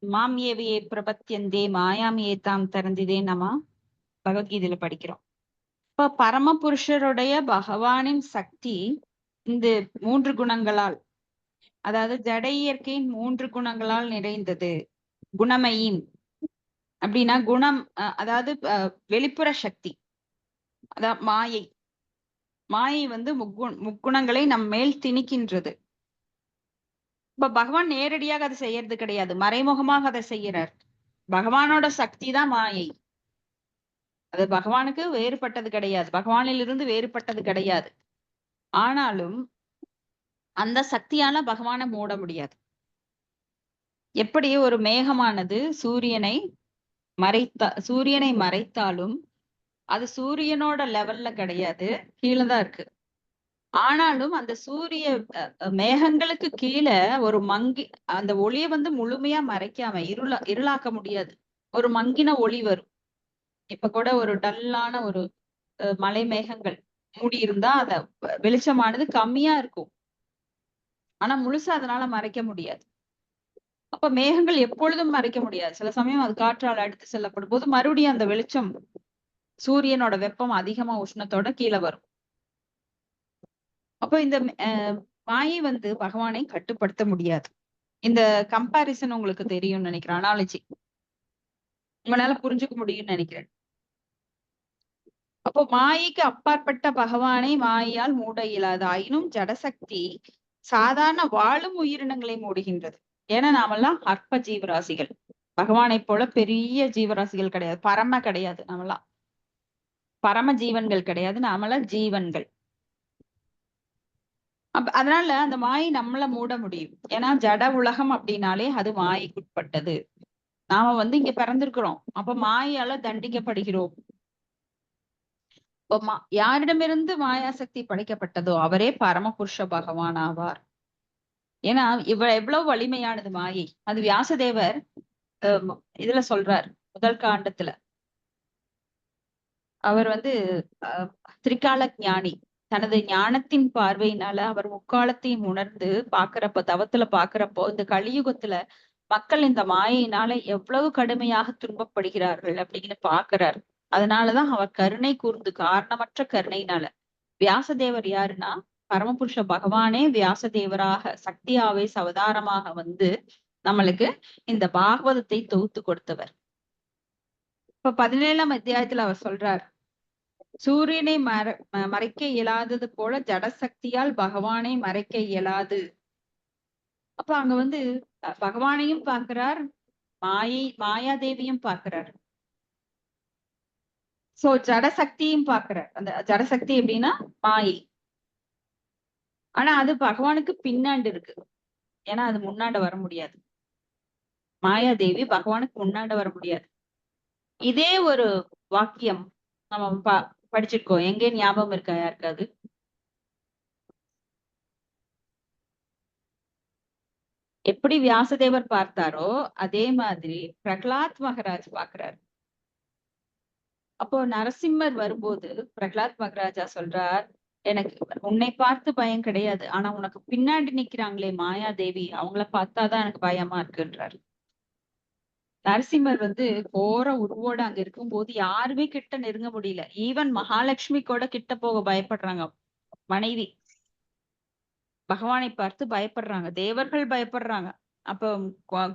மாம் ஏவியே பிரபத்தியந்தே மாயாம் ஏதாம் திறந்திதே நம்ம பகவத்கீதையில படிக்கிறோம். இப்ப பரமபுருஷருடைய பகவானின் சக்தி இந்த 3 குணங்களால், அதாவது ஜட இயற்கையின் 3 குணங்களால் நிறைந்தது. குணமயின் அப்படின்னா குணம், அதாவது வெளிப்புற சக்தி, அதாவது மாயை. மாயை முக்குணங்களை நம் மேல் திணிக்கின்றது. இப்ப பகவான் நேரடியாக அதை செய்யறது கிடையாது, மறைமுகமாக அதை செய்யறார். பகவானோட சக்தி தான் மாயை. அது பகவானுக்கு வேறுபட்டது கிடையாது, பகவானிலிருந்து வேறுபட்டது கிடையாது. ஆனாலும் அந்த சக்தியால பகவானை மூட முடியாது. எப்படி ஒரு மேகமானது சூரியனை மறைத்தாலும் அது சூரியனோட லெவல்ல கிடையாது, கீழே தான் இருக்கு. ஆனாலும் அந்த சூரிய மேகங்களுக்கு கீழே ஒரு அந்த ஒளியை முழுமையா மறைக்காம இருளாக்க முடியாது. ஒரு மங்கின ஒளி வரும். இப்ப கூட ஒரு டல்லான ஒரு மலை மேகங்கள் மூடி இருந்தா அத வெளிச்சமானது கம்மியா இருக்கும், ஆனா முழுசா அதனால மறைக்க முடியாது. அப்ப மேகங்கள் எப்பொழுதும் மறைக்க முடியாது. சில சமயம் அது காற்றால் அடித்து செல்லப்படும் போது மறுபடியும் அந்த வெளிச்சம் சூரியனோட வெப்பம் அதிகமா உஷ்ணத்தோட கீழே வரும். அப்போ இந்த மாயை வந்து பகவானை கட்டுப்படுத்த முடியாது. இந்த கம்பாரிசன் உங்களுக்கு தெரியும்னு நினைக்கிறேன். அனாலஜி உங்களால புரிஞ்சுக்க முடியும்னு நினைக்கிறேன். அப்போ மாயைக்கு அப்பாற்பட்ட பகவானை மாயையால் மூட இயலாது. ஆயினும் ஜடசக்தி சாதாரண வாழும் உயிரினங்களை மூடுகின்றது. ஏன்னா நாமெல்லாம் அற்ப ஜீவராசிகள். பகவானை போல பெரிய ஜீவராசிகள் கிடையாது. பரம கிடையாது. நாமெல்லாம் பரம ஜீவன்கள் கிடையாது. நாமெல்லாம் ஜீவன்கள். அதனால அந்த மாயை நம்மள மூட முடியும். ஏன்னா ஜட உலகம் அப்படின்னாலே அது மாயைக்குட்பட்டது. நாம வந்து இங்க பிறந்திருக்கிறோம். அப்ப மாயால தண்டிக்கப்படுகிறோம். யாரிடமிருந்து மாயாசக்தி படைக்கப்பட்டதோ அவரே பரமபுருஷ பகவான் ஆவார். ஏன்னா எவ்வளவு வலிமையானது மாயை. அது வியாசதேவர் இதுல சொல்றார். முதல் காண்டத்துல அவர் வந்து திரிகால ஞானி. தனது ஞானத்தின் பார்வையினால அவர் முக்காலத்தையும் உணர்ந்து பாக்குறப்ப, தவத்துல பாக்குறப்போ இந்த கலியுகத்துல மக்கள் இந்த மாயையினால எவ்வளவு கடுமையாக துன்பப்படுகிறார்கள் அப்படின்னு பாக்குறார். அதனாலதான் அவர் கருணை கூர்ந்து, காரணமற்ற கருணையினால. வியாசதேவர் யாருன்னா பரமபுருஷ பகவானே வியாசதேவராக சக்தி ஆவேச அவதாரமாக வந்து நம்மளுக்கு இந்த பாகவதத்தை தொகுத்து கொடுத்தவர். இப்ப 17ஆம் அத்தியாயத்துல அவர் சொல்றார், சூரியனை மறைக்க இயலாதது போல ஜடசக்தியால் பகவானை மறைக்க இயலாது. அப்ப அங்க வந்து பகவானையும் பார்க்கிறார், மாயாதேவியும் பார்க்கிறார். சோ ஜடசக்தியும் பார்க்கிறார். அந்த ஜடசக்தி எப்படின்னா மாயை. ஆனா அது பகவானுக்கு பின்னாண்டு இருக்கு. ஏன்னா அது முன்னாண்ட வர முடியாது. மாயாதேவி பகவானுக்கு முன்னாண்ட வர முடியாது. இதே ஒரு வாக்கியம் நம்ம படிச்சிருக்கோம். எங்கே ஞாபகம் இருக்கா யாருக்காது? எப்படி வியாசதேவர் பார்த்தாரோ அதே மாதிரி பிரகலாத் மகராஜ் பாக்குறாரு. அப்போ நரசிம்மர் வரும்போது பிரகலாத் மகராஜா சொல்றார், எனக்கு உன்னை பார்த்து பயம் கிடையாது. ஆனா உனக்கு பின்னாடி நிக்கிறாங்களே மாயாதேவி, அவங்கள பார்த்தாதான் எனக்கு பயமா இருக்குன்றார். நரசிம்மர் வந்து கோர உருவோட அங்க இருக்கும்போது யாருமே கிட்ட நெருங்க முடியல. ஈவன் மகாலட்சுமி கூட கிட்ட போக பயப்படுறாங்க. மனைவி பகவானை பார்த்து பயப்படுறாங்க. தேவர்கள் பயப்படுறாங்க. அப்ப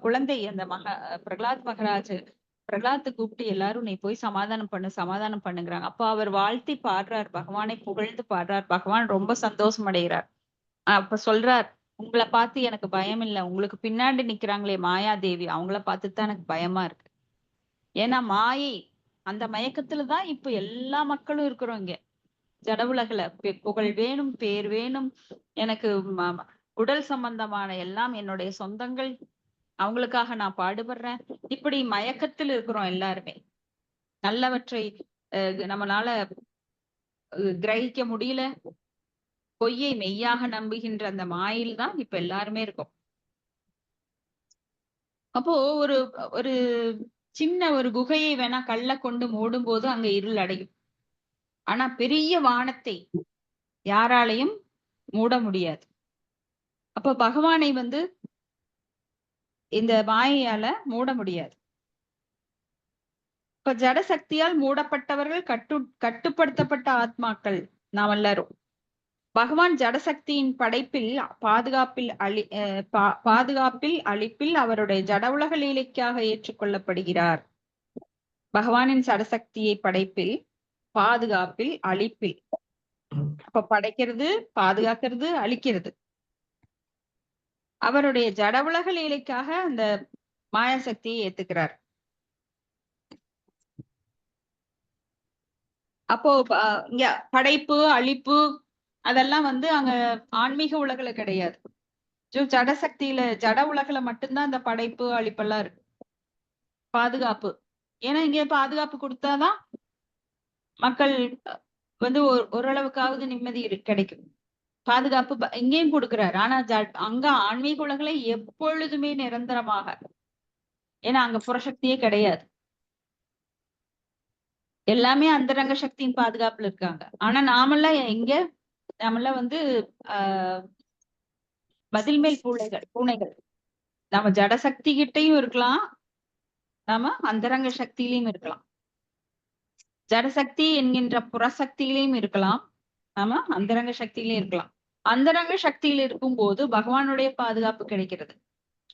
குழந்தை அந்த பிரகலாத் மகராஜ் பிரகலாத்தை கூப்பிட்டு எல்லாரும் நீ போய் சமாதானம் பண்ணுங்கிறாங்க. அப்ப அவர் வாழ்த்தி பாடுறார், பகவானை புகழ்ந்து பாடுறார். பகவான் ரொம்ப சந்தோஷம் அடைகிறார். அப்ப சொல்றார், உங்களை பார்த்து எனக்கு பயம் இல்லை. உங்களுக்கு பின்னாடி நிக்கிறாங்களே மாயாதேவி, அவங்கள பார்த்துதான் எனக்கு பயமா இருக்கு. ஏன்னா மாயை அந்த மயக்கத்துலதான் இப்ப எல்லா மக்களும் இருக்கிறோம் இங்க ஜட உலகுல. புகழ் வேணும், பேர் வேணும், எனக்கு உடல் சம்பந்தமான எல்லாம் என்னுடைய சொந்தங்கள், அவங்களுக்காக நான் பாடுபடுறேன். இப்படி மயக்கத்தில் இருக்கிறோம் எல்லாருமே. நல்லவற்றை நம்மளால கிரகிக்க முடியல. பொய்யை மெய்யாக நம்புகின்ற அந்த மாயில் தான் இப்ப எல்லாருமே இருக்கோம். அப்போ ஒரு ஒரு சின்ன ஒரு குகையை வேணா கல்ல கொண்டு மூடும் போது அங்க இருள் அடையும். ஆனா பெரிய வானத்தை யாராலையும் மூட முடியாது. அப்ப பகவானை வந்து இந்த மாயையால மூட முடியாது. இப்ப ஜடசக்தியால் மூடப்பட்டவர்கள் கட்டுப்படுத்தப்பட்ட ஆத்மாக்கள் நாம் எல்லாரும். பகவான் ஜடசக்தியின் படைப்பில் பாதுகாப்பில் அழிப்பில் அவருடைய ஜட உலக லீலைக்காக ஏற்றுக்கொள்ளப்படுகிறார். பகவானின் ஜடசக்தியை படைப்பில் பாதுகாப்பில் அழிப்பில். அப்ப படைக்கிறது, பாதுகாக்கிறது, அழிக்கிறது. அவருடைய ஜட உலக லீலைக்காக அந்த மாயாசக்தியை ஏத்துக்கிறார். அப்போ இங்க படைப்பு அழிப்பு அதெல்லாம் வந்து அங்க ஆன்மீக உலகுல கிடையாது. ஜடசக்தியில ஜட உலகுல மட்டும்தான் அந்த படைப்பு அழிப்பெல்லாம் இருக்கு. பாதுகாப்பு, ஏன்னா இங்க பாதுகாப்பு கொடுத்தாதான் மக்கள் வந்து ஓரளவுக்காவது நிம்மதி கிடைக்கும். பாதுகாப்பு இங்கேயும் கொடுக்கிறார். ஆனா அங்க ஆன்மீக உலகுல எப்பொழுதுமே நிரந்தரமாக, ஏன்னா அங்க புறசக்தியே கிடையாது. எல்லாமே அந்தரங்க சக்தியின் பாதுகாப்புல இருக்காங்க. ஆனா நாமெல்லாம் எங்க, நாமெல்லாம் வந்து பதில் மேல் பூனைகள். நம்ம ஜட சக்தி கிட்டையும் இருக்கலாம், நாம அந்தரங்க சக்தியிலையும் இருக்கலாம். ஜடசக்தி என்கின்ற புறசக்தியிலையும் இருக்கலாம், நாம அந்தரங்க சக்தியிலையும் இருக்கலாம். அந்தரங்க சக்தியில் இருக்கும்போது பகவானுடைய பாதுகாப்பு கிடைக்கிறது.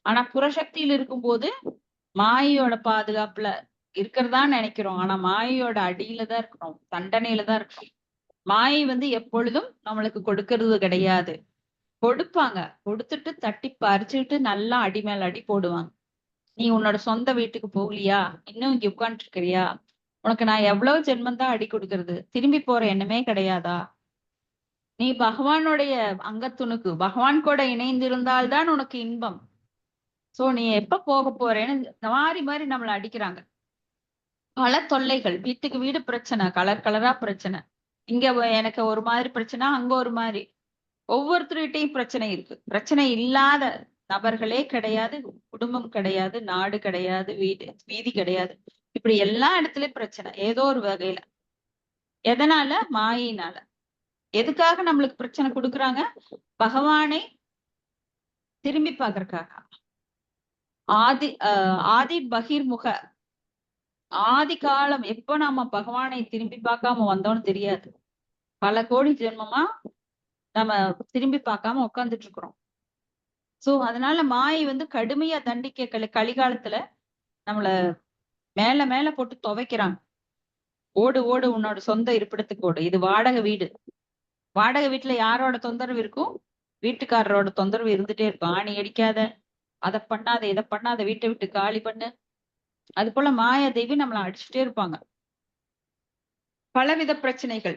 ஆனா புறசக்தியில் இருக்கும்போது மாயையோட பாதுகாப்புல இருக்கிறதா நினைக்கிறோம். ஆனா மாயையோட அடியில தான் இருக்கிறோம், தண்டனையில தான் இருக்கிறோம். மாயை எப்பொழுதும் நம்மளுக்கு கொடுக்கறது கிடையாது. கொடுப்பாங்க, கொடுத்துட்டு தட்டி பறிச்சுட்டு நல்லா அடி மேல அடி போடுவாங்க. நீ உன்னோட சொந்த வீட்டுக்கு போகலையா, இன்னும் இங்க உட்கார்ந்துட்டு இருக்கிறியா, உனக்கு நான் எவ்வளவு ஜென்மம் தான் அடி கொடுக்கறது, திரும்பி போற எண்ணமே கிடையாதா, நீ பகவானுடைய அங்கத்துணுக்கு, பகவான் கூட இணைந்திருந்தால்தான் உனக்கு இன்பம், சோ நீ எப்ப போக போறேன்னு மாறி மாறி நம்மளை அடிக்கிறாங்க. பல தொல்லைகள், வீட்டுக்கு வீடு பிரச்சனை, கலர் கலரா பிரச்சனை. இங்க எனக்கு ஒரு மாதிரி பிரச்சனை, அங்க ஒரு மாதிரி. ஒவ்வொருத்தருகிட்டையும் பிரச்சனை இருக்கு. பிரச்சனை இல்லாத நபர்களே கிடையாது, குடும்பம் கிடையாது, நாடு கிடையாது, வீதி கிடையாது. இப்படி எல்லா இடத்துலயும் பிரச்சனை ஏதோ ஒரு வகையில. எதனால? மாயினால. எதுக்காக நம்மளுக்கு பிரச்சனை கொடுக்குறாங்க? பகவானை திரும்பி பார்க்கறதுக்காக. ஆதி பகிர்முக, ஆதி காலம் எப்ப நாம பகவானை திரும்பி பார்க்காம வந்தோம்னு தெரியாது. பல கோடி ஜென்மமா நம்ம திரும்பி பார்க்காம உட்கார்ந்துட்டு இருக்கிறோம். சோ அதனால மாயை கடுமையா தண்டிக்க கலிகாலத்துல நம்மள மேல மேல போட்டு துவைக்கிறாங்க. ஓடு ஓடு, உன்னோட சொந்த இருப்பிடத்துக்கு ஓடு. இது வாடகை வீடு. வாடகை வீட்டுல யாரோட தொந்தரவு இருக்கும்? வீட்டுக்காரரோட தொந்தரவு இருந்துட்டே இருக்கும். ஆணி அடிக்காத, அதை பண்ணாத, இதை பண்ணாத, வீட்டை விட்டு காலி பண்ணு. அது போல மாயாதேவி நம்மள அடிச்சுட்டே இருப்பாங்க. பலவித பிரச்சனைகள்,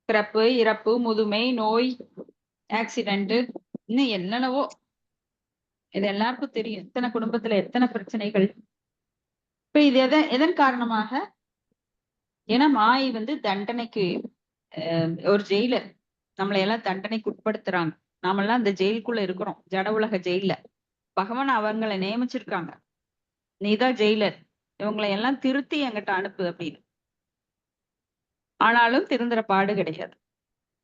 பிறப்பு, இறப்பு, முதுமை, நோய், ஆக்சிடென்ட், இன்னும் என்னென்னவோ. இது எல்லாருக்கும் தெரியும். எத்தனை குடும்பத்துல எத்தனை பிரச்சனைகள். இப்ப இது எதன் காரணமாக? ஏன்னா மாயை தண்டனைக்கு ஒரு ஜெயிலர். நம்மளை எல்லாம் தண்டனைக்கு உட்படுத்துறாங்க. நாமெல்லாம் அந்த ஜெயிலுக்குள்ள இருக்கிறோம், ஜட உலக ஜெயில. பகவான் அவங்களை நியமிச்சிருக்காங்க, நீதான் ஜெயிலர், இவங்களை எல்லாம் திருத்தி என்கிட்ட அனுப்பு அப்படின்னு. ஆனாலும் திருந்துற பாடு கிடையாது.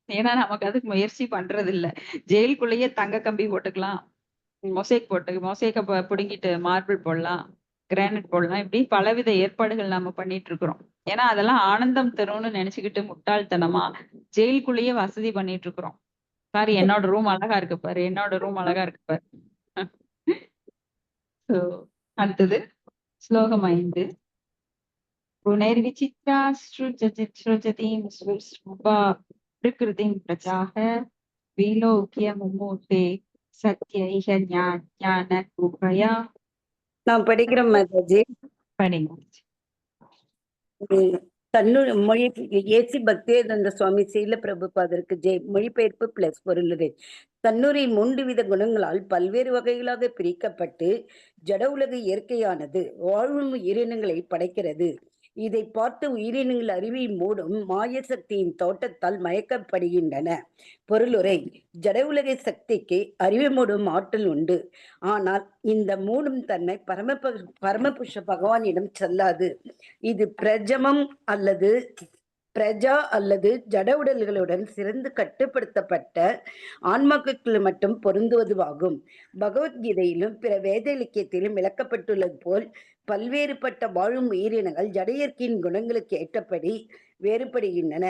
ஏன்னா நமக்கு அதுக்கு முயற்சி பண்றது இல்ல. ஜெயிலுக்குள்ளேயே தங்க கம்பி போட்டுக்கலாம், மொசைக்க புடுங்கிட்டு மார்பிள் போடலாம், கிரானைட் போடலாம், இப்படி பலவித ஏற்பாடுகள் நாம பண்ணிட்டு இருக்கிறோம். ஏன்னா அதெல்லாம் ஆனந்தம் தரும்னு நினைச்சுக்கிட்டு முட்டாள்தனமா ஜெயிலுக்குள்ளேயே வசதி பண்ணிட்டு இருக்கிறோம். பாரு என்னோட ரூம் அழகா இருக்கு பாரு, என்னோட ரூம் அழகா இருக்கு பாரு. அடுத்தது ஸ்லோகம் 5. புனர்விசித்ரா ஸ்ருஜதீம் ஸ்ருபா பிரகிருதிம் பிரஜாஹ விலோக்ய முமூர்த்தே சத்யைஹ ஞான குஹயா. நான் படிக்கிறேன் மாதாஜி. படிங்க. தன்னுடைய மொழி ஏசி பக்திவேதாந்த சுவாமி சீல பிரபுபாதருக்கு ஜெய். மொழிபெயர்ப்பு பிளஸ் பொருளுரை. தன்னுரை 3 வித குணங்களால் பல்வேறு வகைகளாக பிரிக்கப்பட்டு ஜட உலக இயற்கையானது வாழும் உயிரினங்களை படைக்கிறது. இதை பார்த்து உயிரினங்கள் அறிவை மூடும் மாய சக்தியின் தோட்டத்தால் மயக்கப்படுகின்றன. பொருளுரை. ஜட உலக சக்திக்கு அறிவை மூடும் ஆற்றல் உண்டு. ஆனால் இந்த மூடும் தன்னை பரமபுருஷ பகவானிடம் செல்லாது. இது பிரஜா அல்லது ஜட உடல்களுடன் சிறந்து கட்டுப்படுத்தப்பட்ட ஆன்மாக்களுக்கு மட்டும் பொருந்துவதுவாகும். பகவத்கீதையிலும் பிற வேத இலக்கியத்திலும் விளக்கப்பட்டுள்ளது போல் பல்வேறுபட்ட வாழும் உயிரினங்கள் ஜட இயற்கையின் குணங்களுக்கு ஏற்றபடி வேறுபடுகின்றன.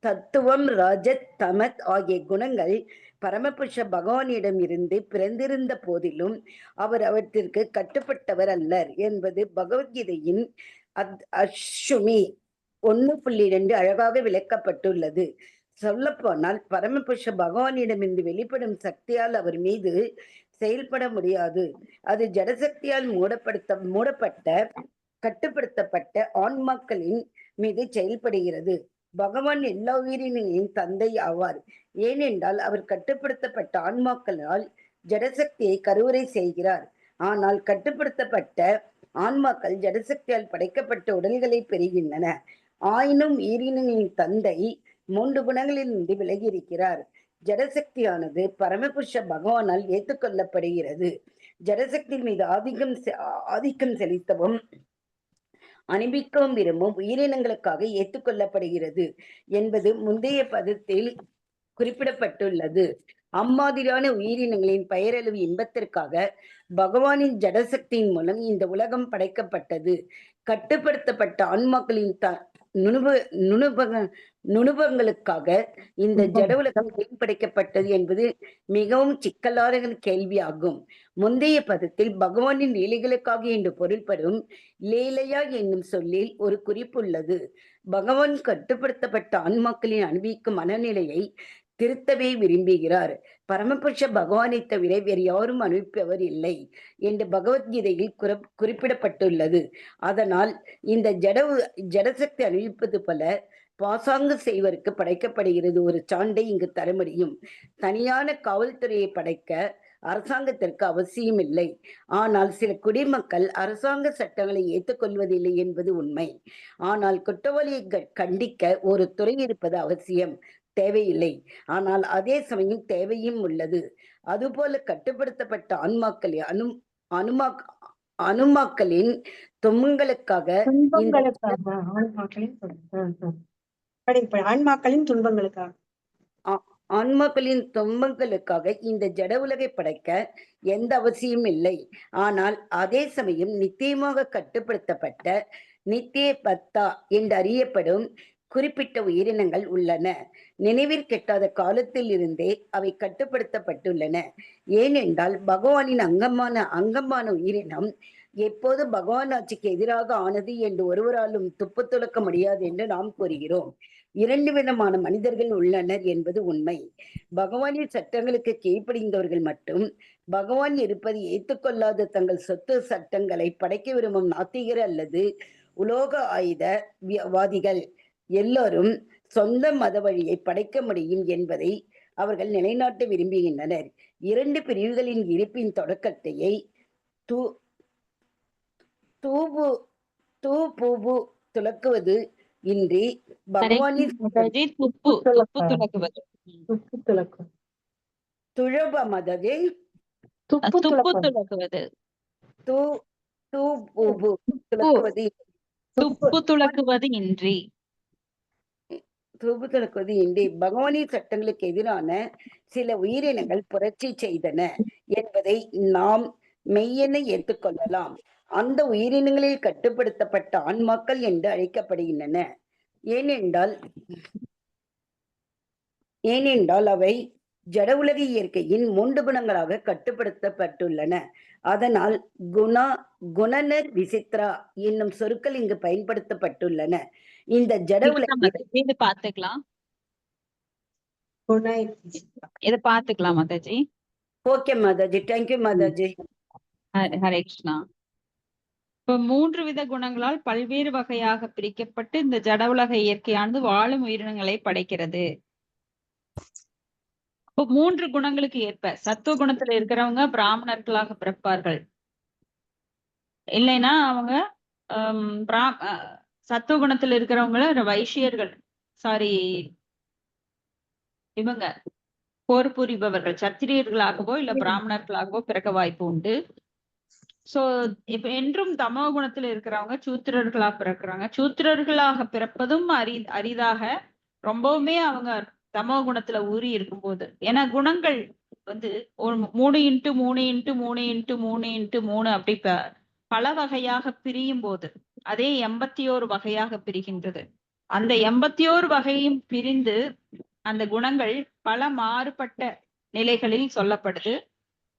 தத்துவம், ரஜத், தமத் ஆகிய குணங்கள் பரமபுருஷ பகவானிடம் இருந்து பிறந்திருந்த போதிலும் அவர் அவற்றிற்கு கட்டுப்பட்டவர் அல்லர் என்பது பகவத்கீதையின் அஸ்வினி 1.2 அழகாக விளக்கப்பட்டுள்ளது. சொல்லப்போனால் பரமபுருஷ பகவானிடமிருந்து வெளிப்படும் சக்தியால் அவர் மீது செயல்பட முடியாது. அது ஜடசக்தியால் மூடப்பட்ட கட்டுப்படுத்தப்பட்ட ஆன்மாக்களின் மீது செயல்படுகிறது. பகவான் எல்லா உயிரினங்களின் தந்தை ஆவார். ஏனென்றால் அவர் கட்டுப்படுத்தப்பட்ட ஆன்மாக்களால் ஜடசக்தியை கருவுரை செய்கிறார். ஆனால் கட்டுப்படுத்தப்பட்ட ஆன்மாக்கள் ஜடசக்தியால் படைக்கப்பட்ட உடல்களை பெறுகின்றன. ஆயினும் உயிரினங்களின் தந்தை 3 குணங்களிலிருந்து விலகி இருக்கிறார். ஜடசக்தியானது பரமபுருஷ பகவானால் ஏற்றுக்கொள்ளப்படுகிறது. ஜடசக்தி மீது ஆதிக்கம் செலுத்தவும் அனுபவிக்கவும் விரும்பும் உயிரினங்களுக்காக ஏற்றுக்கொள்ளப்படுகிறது என்பது முந்தைய பதத்தில் குறிப்பிடப்பட்டுள்ளது. அம்மாதிரியான உயிரினங்களின் பெயரளவு இன்பத்திற்காக பகவானின் ஜடசக்தியின் மூலம் இந்த உலகம் படைக்கப்பட்டது. கட்டுப்படுத்தப்பட்ட ஆன்மாக்களின் நுணுபங்களுக்காக இந்த ஜட உலகம் படைக்கப்பட்டது என்பது மிகவும் சிக்கலான கேள்வியாகும். முந்தைய பதத்தில் பகவானின் லீலைகளுக்காக என்று பொருள்படும் லீலையா என்னும் சொல்லில் ஒரு குறிப்புள்ளது. பகவான் கட்டுப்படுத்தப்பட்ட ஆன்மாக்களின் அனுபவிக்கும் மனநிலையை திருத்தவே விரும்புகிறார். பரமபுருஷ பகவானை தவிர வேறு யாரும் அனுப்பியவர் இல்லை என்று பகவத்கீதையில் குறிப்பிடப்பட்டுள்ளது. அதனால் இந்த ஜடசக்தி அனுபவிப்பது போல பாசாங்கு செய்வதற்கு படைக்கப்படுகிறது. ஒரு சான்றை இங்கு தர முடியும். தனியான காவல்துறையை படைக்க அரசாங்கத்திற்கு அவசியம் இல்லை. ஆனால் சில குடிமக்கள் அரசாங்க சட்டங்களை ஏற்றுக்கொள்வதில்லை என்பது உண்மை. ஆனால் குற்றவாளியை கண்டிக்க ஒரு துறை இருப்பது அவசியம், தேவையில்லை. ஆனால் அதே சமயம் தேவையும் உள்ளது. அதுபோல கட்டுப்படுத்தப்பட்ட அணுமாக்களின் துன்பங்களுக்காக ஆன்மாக்களின் துன்பங்களுக்காக இந்த ஜட உலகை படைக்க எந்த அவசியம் இல்லை. ஆனால் அதே சமயம் நித்தியமாக கட்டுப்படுத்தப்பட்ட நித்திய பத்தா என்று அறியப்படும் குறிப்பிட்ட உயிரினங்கள் உள்ளன. நினைவிற்கெட்டாத காலத்தில் இருந்தே அவை கட்டுப்படுத்தப்பட்டுள்ளன. ஏனென்றால் பகவானின் அங்கமான உயிரினம் எப்போது பகவான் ஆட்சிக்கு எதிராக ஆனது என்று ஒருவராலும் துப்பு துலக்க முடியாது என்று நாம் கூறுகிறோம். 2 விதமான மனிதர்கள் உள்ளனர் என்பது உண்மை. பகவானின் சட்டங்களுக்கு கீழ்ப்படிந்தவர்கள் மட்டும் பகவான் இருப்பதை ஏற்றுக்கொள்ளாத தங்கள் சொத்து சட்டங்களை படைக்க விரும்பும் நாத்திகர் அல்லது உலோக ஆயுத வாதிகள் எல்லோரும் சொந்த மத வழியை படைக்க முடியும் என்பதை அவர்கள் நிலைநாட்ட விரும்புகின்றனர். 2 பிரிவுகளின் இருப்பின் தொடக்கத்தையை துலக்குவது இன்றி பகவானின் துழபமதது துலக்குவது இன்றி பகவானின் சட்டங்களுக்கு எதிரான சில உயிரினங்கள் புரட்சி செய்தன என்பதை நாம் மெய்யென ஏற்றுக்கொள்ளலாம். அந்த உயிரினங்களில் கட்டுப்படுத்தப்பட்ட ஆன்மாக்கள் என்று அழைக்கப்படுகின்றன. ஏனென்றால் அவை ஜட உலக இயற்கையின் 3 குணங்களாக கட்டுப்படுத்தப்பட்டுள்ளன. அதனால் குணனர் விசித்ரா என்னும் சொற்கள் இங்கு பயன்படுத்தப்பட்டுள்ளன. இந்த ஜட உலக பாத்துக்கலாம் மாதாஜி. Okay Mataji, thank you Mataji. ஹரே கிருஷ்ணா. இப்ப 3 வித குணங்களால் பல்வேறு வகையாக பிரிக்கப்பட்டு இந்த ஜட உலக இயற்கையானது வாழும் உயிரினங்களை படைக்கிறது. இப்போ 3 குணங்களுக்கு ஏற்ப சத்துவ குணத்துல இருக்கிறவங்க பிராமணர்களாக பிறப்பார்கள். இல்லைன்னா அவங்க சத்துவ குணத்துல இருக்கிறவங்கள வைசியர்கள், இவங்க போர் புரிபவர்கள் சத்திரியர்களாகவோ இல்ல பிராமணர்களாகவோ பிறக்க வாய்ப்பு உண்டு. சோ இப்ப என்றும் தமோ குணத்துல இருக்கிறவங்க சூத்திரர்களாக பிறக்கிறாங்க. சூத்திரர்களாக பிறப்பதும் அரிதாக, ரொம்பவுமே அவங்க தமோ குணத்துல ஊறி இருக்கும்போது. ஏன்னா குணங்கள் 3x3x3x3 அப்படி பல வகையாக பிரியும் போது அதே 81 வகையாக பிரிகின்றது. அந்த 81 வகையும் பிரிந்து அந்த குணங்கள் பல மாறுபட்ட நிலைகளில் சொல்லப்படுது.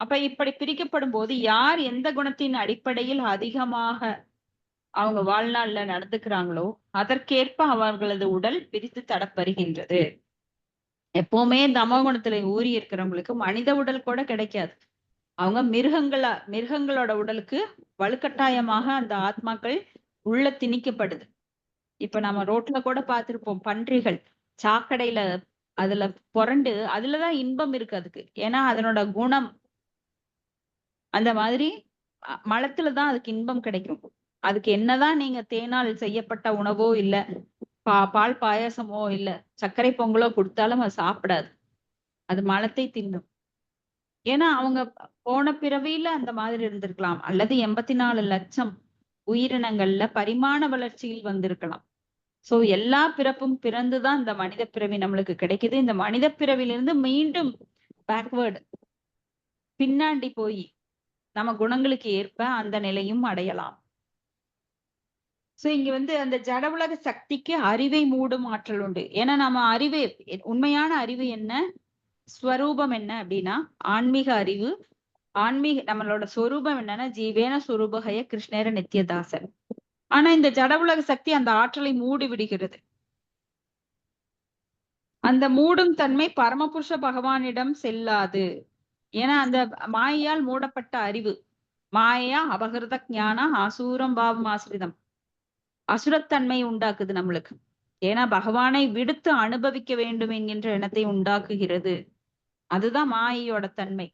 அப்ப இப்படி பிரிக்கப்படும் போது யார் எந்த குணத்தின் அடிப்படையில் அதிகமாக அவங்க வாழ்நாள்ல நடந்துக்கிறாங்களோ அதற்கேற்ப அவர்களது உடல் பிரித்து தடப்பெறுகின்றது. எப்பவுமே தமோ குணத்துல ஊறி இருக்கிறவங்களுக்கு மனித உடல் கூட கிடைக்காது. அவங்க மிருகங்களோட உடலுக்கு வலுக்கட்டாயமாக அந்த ஆத்மாக்கள் உள்ள திணிக்கப்படுது. இப்ப நம்ம ரோட்ல கூட பார்த்திருப்போம், பன்றிகள் சாக்கடையில அதுல புரண்டு அதுலதான் இன்பம் இருக்கு அதுக்கு. ஏன்னா அதனோட குணம் அந்த மாதிரி மலத்துலதான் அதுக்கு இன்பம் கிடைக்கும். அதுக்கு என்னதான் நீங்க தேனால் செய்யப்பட்ட உணவோ இல்ல பால் பாயாசமோ இல்ல சர்க்கரை பொங்கலோ கொடுத்தாலும் அது சாப்பிடாது. அது மலத்தை தின்னும். ஏன்னா அவங்க போன பிறவியில அந்த மாதிரி இருந்திருக்கலாம், அல்லது 84 லட்சம் உயிரினங்கள்ல பரிமாண வளர்ச்சியில் வந்திருக்கலாம். சோ எல்லா பிறப்பும் பிறந்துதான் இந்த மனித பிறவி நம்மளுக்கு கிடைக்குது. இந்த மனித பிறவிலிருந்து மீண்டும் பேக்வேர்டு பின்னாடி போய் நம்ம குணங்களுக்கு ஏற்ப அந்த நிலையும் அடையலாம். சோ இங்க வந்து அந்த ஜட உலக சக்திக்கு அறிவை மூடும் ஆற்றல் உண்டு. ஏன்னா நம்ம அறிவு உண்மையான அறிவு என்ன, ஸ்வரூபம் என்ன அப்படின்னா ஆன்மீக அறிவு. நம்மளோட சொரூபம் என்னன்னா ஜீவேன சொரூபகய கிருஷ்ணேர நித்யதாசன். ஆனா இந்த ஜட உலக சக்தி அந்த ஆற்றலை மூடி விடுகிறது. அந்த மூடும் தன்மை பரமபுருஷ பகவானிடம் செல்லாது. ஏன்னா அந்த மாயையால் மூடப்பட்ட அறிவு, மாயா அபகிருத ஞான ஆசூரம் பாவம் ஆசிரிதம், அசுரத்தன்மை உண்டாக்குது நம்மளுக்கு. ஏன்னா பகவானை விடுத்து அனுபவிக்க வேண்டும் என்கின்ற எண்ணத்தை உண்டாக்குகிறது. அதுதான் மாயையோட தன்மை.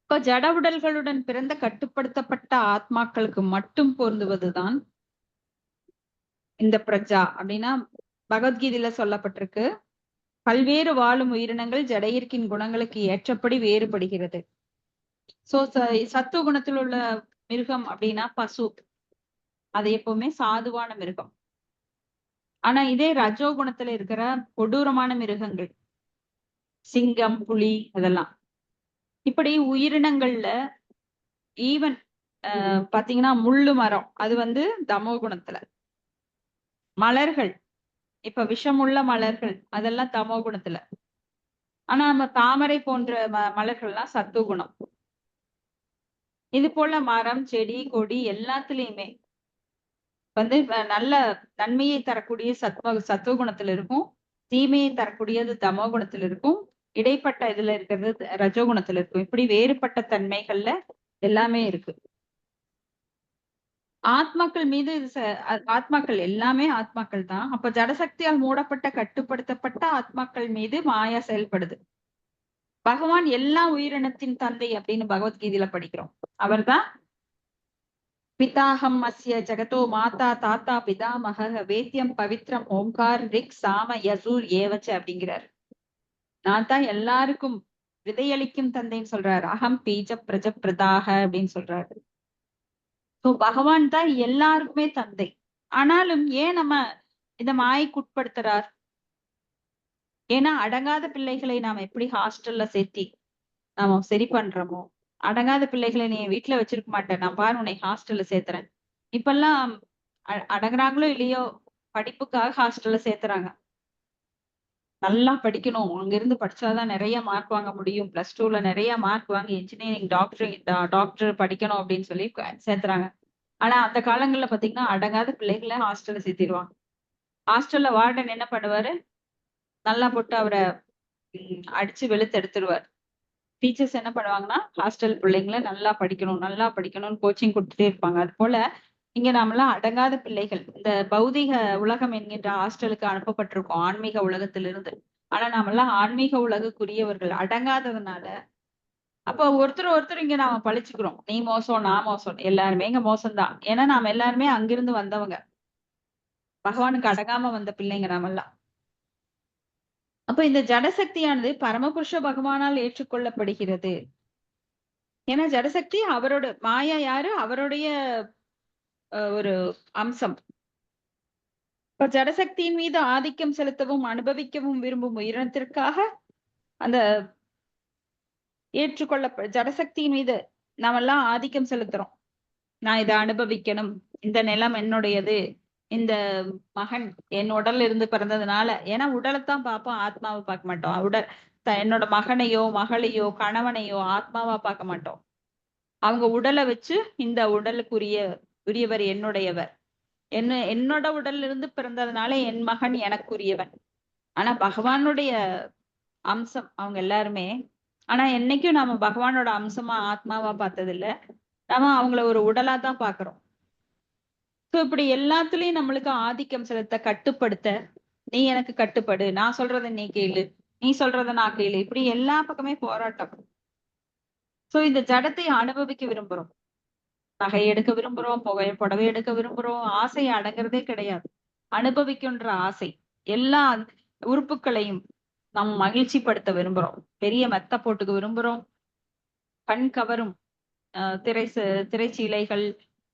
இப்ப ஜட உடல்களுடன் பிறந்த கட்டுப்படுத்தப்பட்ட ஆத்மாக்களுக்கு மட்டும் பொருந்துவதுதான் இந்த பிரஜா. அப்படின்னா பகவத்கீதையில சொல்லப்பட்டிருக்கு, பல்வேறு வாழும் உயிரினங்கள் ஜட இயற்கையின் குணங்களுக்கு ஏற்றபடி வேறுபடுகிறது. சோ சத்துவ குணத்தில் உள்ள மிருகம் அப்படின்னா பசு, அது எப்பவுமே சாதுவான மிருகம். ஆனா இதே ரஜோ குணத்துல இருக்கிற கொடூரமான மிருகங்கள் சிங்கம், புலி, அதெல்லாம். இப்படி உயிரினங்கள்ல ஈவன் பாத்தீங்கன்னா முள்ளு மரம், அது வந்து தமோ குணத்துல. மலர்கள், இப்ப விஷமுள்ள மலர்கள், அதெல்லாம் தமோ குணத்துல. ஆனா நம்ம தாமரை போன்ற மலர்கள்லாம் சத்துவ குணம். இது போல மரம், செடி, கொடி எல்லாத்துலயுமே வந்து நல்ல நன்மையை தரக்கூடிய சத்துவ குணத்துல இருக்கும், தீமையை தரக்கூடியது தமோ குணத்துல இருக்கும், இடைப்பட்ட இதுல இருக்கிறது ரஜோகுணத்துல இருக்கும். இப்படி வேறுபட்ட தன்மைகள்ல எல்லாமே இருக்கு. ஆத்மாக்கள் மீது ஆத்மாக்கள் எல்லாமே ஆத்மாக்கள் தான். அப்ப ஜடசக்தியால் மூடப்பட்ட கட்டுப்படுத்தப்பட்ட ஆத்மாக்கள் மீது மாயா செயல்படுது. பகவான் எல்லா உயிரினத்தின் தந்தை அப்படின்னு பகவத்கீதையில படிக்கிறோம். அவர்தான் பிதாஹம் அஸ்ய ஜகதோ மாதா தாத்தா பிதாமக வேத்தியம் பவித்ரம் ஓம்கார் ரிக் சாம யசூர் ஏவச்ச அப்படிங்கிறார். நான் தான் எல்லாருக்கும் விதையளிக்கும் தந்தைன்னு சொல்றாரு. அகம் பீஜ பிரஜ பிரதாக அப்படின்னு சொல்றாரு. சோ பகவான் தான் எல்லாருக்குமே தந்தை. ஆனாலும் ஏன் நம்ம இந்த மாயைக்குட்படுத்துறார்? ஏன்னா அடங்காத பிள்ளைகளை நாம எப்படி ஹாஸ்டல்ல சேர்த்தி நாம சரி பண்றோமோ, அடங்காத பிள்ளைகளை நீ வீட்டுல வச்சிருக்க மாட்டேன், நான் பாரு உன்னை ஹாஸ்டல்ல சேர்த்துறேன். இப்பெல்லாம் அடங்குறாங்களோ இல்லையோ படிப்புக்காக ஹாஸ்டல்ல சேர்த்துறாங்க. நல்லா படிக்கணும், அங்க இருந்து படிச்சாதான் நிறைய மார்க் வாங்க முடியும், பிளஸ் 2ல நிறைய மார்க் வாங்கி இன்ஜினியரிங் டாக்டர் படிக்கணும் அப்படின்னு சொல்லி சேர்த்துறாங்க. ஆனா அந்த காலங்கள்ல பாத்தீங்கன்னா அடங்காத பிள்ளைகளை ஹாஸ்டல்ல சேர்த்திடுவாங்க. ஹாஸ்டல்ல வார்டன் என்ன பண்ணுவாரு, நல்லா போட்டு அவரை அடிச்சு வெளுத்து எடுத்துருவார். டீச்சர்ஸ் என்ன பண்ணுவாங்கன்னா ஹாஸ்டல் பிள்ளைங்களை நல்லா படிக்கணும்னு கோச்சிங் கொடுத்துட்டே இருப்பாங்க. அது போல இங்க நாமெல்லாம் அடங்காத பிள்ளைகள் இந்த பௌதிக உலகம் என்கின்ற ஹாஸ்டலுக்கு அனுப்பப்பட்டிருக்கோம் ஆன்மீக உலகத்திலிருந்து. ஆனா நாமெல்லாம் ஆன்மீக உலகுக்குரியவர்கள் அடங்காததுனால அப்ப ஒருத்தர் இங்க நாம பழிச்சுக்கிறோம். நீ மோசம், நான் மோசம், எல்லாருமே இங்க மோசம்தான். ஏன்னா நாம எல்லாருமே அங்கிருந்து வந்தவங்க, பகவானுக்கு அடங்காம வந்த பிள்ளைங்க நாமெல்லாம். அப்ப இந்த ஜடசக்தியானது பரமபுருஷ பகவானால் ஏற்றுக்கொள்ளப்படுகிறது. ஏன்னா ஜடசக்தி அவரோட, மாயா யாரு, அவருடைய ஒரு அம்சம். இப்ப ஜடசக்தியின் மீது ஆதிக்கம் செலுத்தவும் அனுபவிக்கவும் விரும்பும் உயிரினத்திற்காக அந்த ஜடசக்தியின் மீது நாமெல்லாம் ஆதிக்கம் செலுத்துறோம். நான் இதை அனுபவிக்கணும், இந்த நிலம் என்னுடையது, இந்த மகன் என் உடல்ல இருந்து பிறந்ததுனால. ஏன்னா உடலைத்தான் பார்ப்போம், ஆத்மாவை பார்க்க மாட்டோம். என்னோட மகனையோ மகளையோ கணவனையோ ஆத்மாவா பார்க்க மாட்டோம். அவங்க உடலை வச்சு இந்த உரியவர் என்னுடையவர், என்னோட உடல்ல இருந்து பிறந்ததுனால என் மகன் எனக்குரியவன். ஆனா பகவானுடைய அம்சம் அவங்க எல்லாருமே. ஆனா என்னைக்கும் நாம பகவானோட அம்சமா ஆத்மாவா பார்த்தது இல்ல, நாம அவங்கள ஒரு உடலா தான் பாக்குறோம். சோ இப்படி எல்லாத்துலயும் நம்மளுக்கு ஆதிக்கம் செலுத்த, கட்டுப்படுத்த, நீ எனக்கு கட்டுப்படு, நான் சொல்றத நீ கேளு, நீ சொல்றத நான் கேளு, இப்படி எல்லா பக்கமே போராட்டம். சோ இந்த ஜடத்தை அனுபவிக்க விரும்புறோம், நகை எடுக்க விரும்புறோம், புடவை எடுக்க விரும்புறோம், ஆசையை அடங்குறதே கிடையாது. அனுபவிக்கின்ற ஆசை, எல்லா உறுப்புகளையும் நாம் மகிழ்ச்சி படுத்த விரும்புறோம். பெரிய மெத்த போட்டுக்க விரும்புறோம், கண் கவரும் திரைச்சீலைகள்,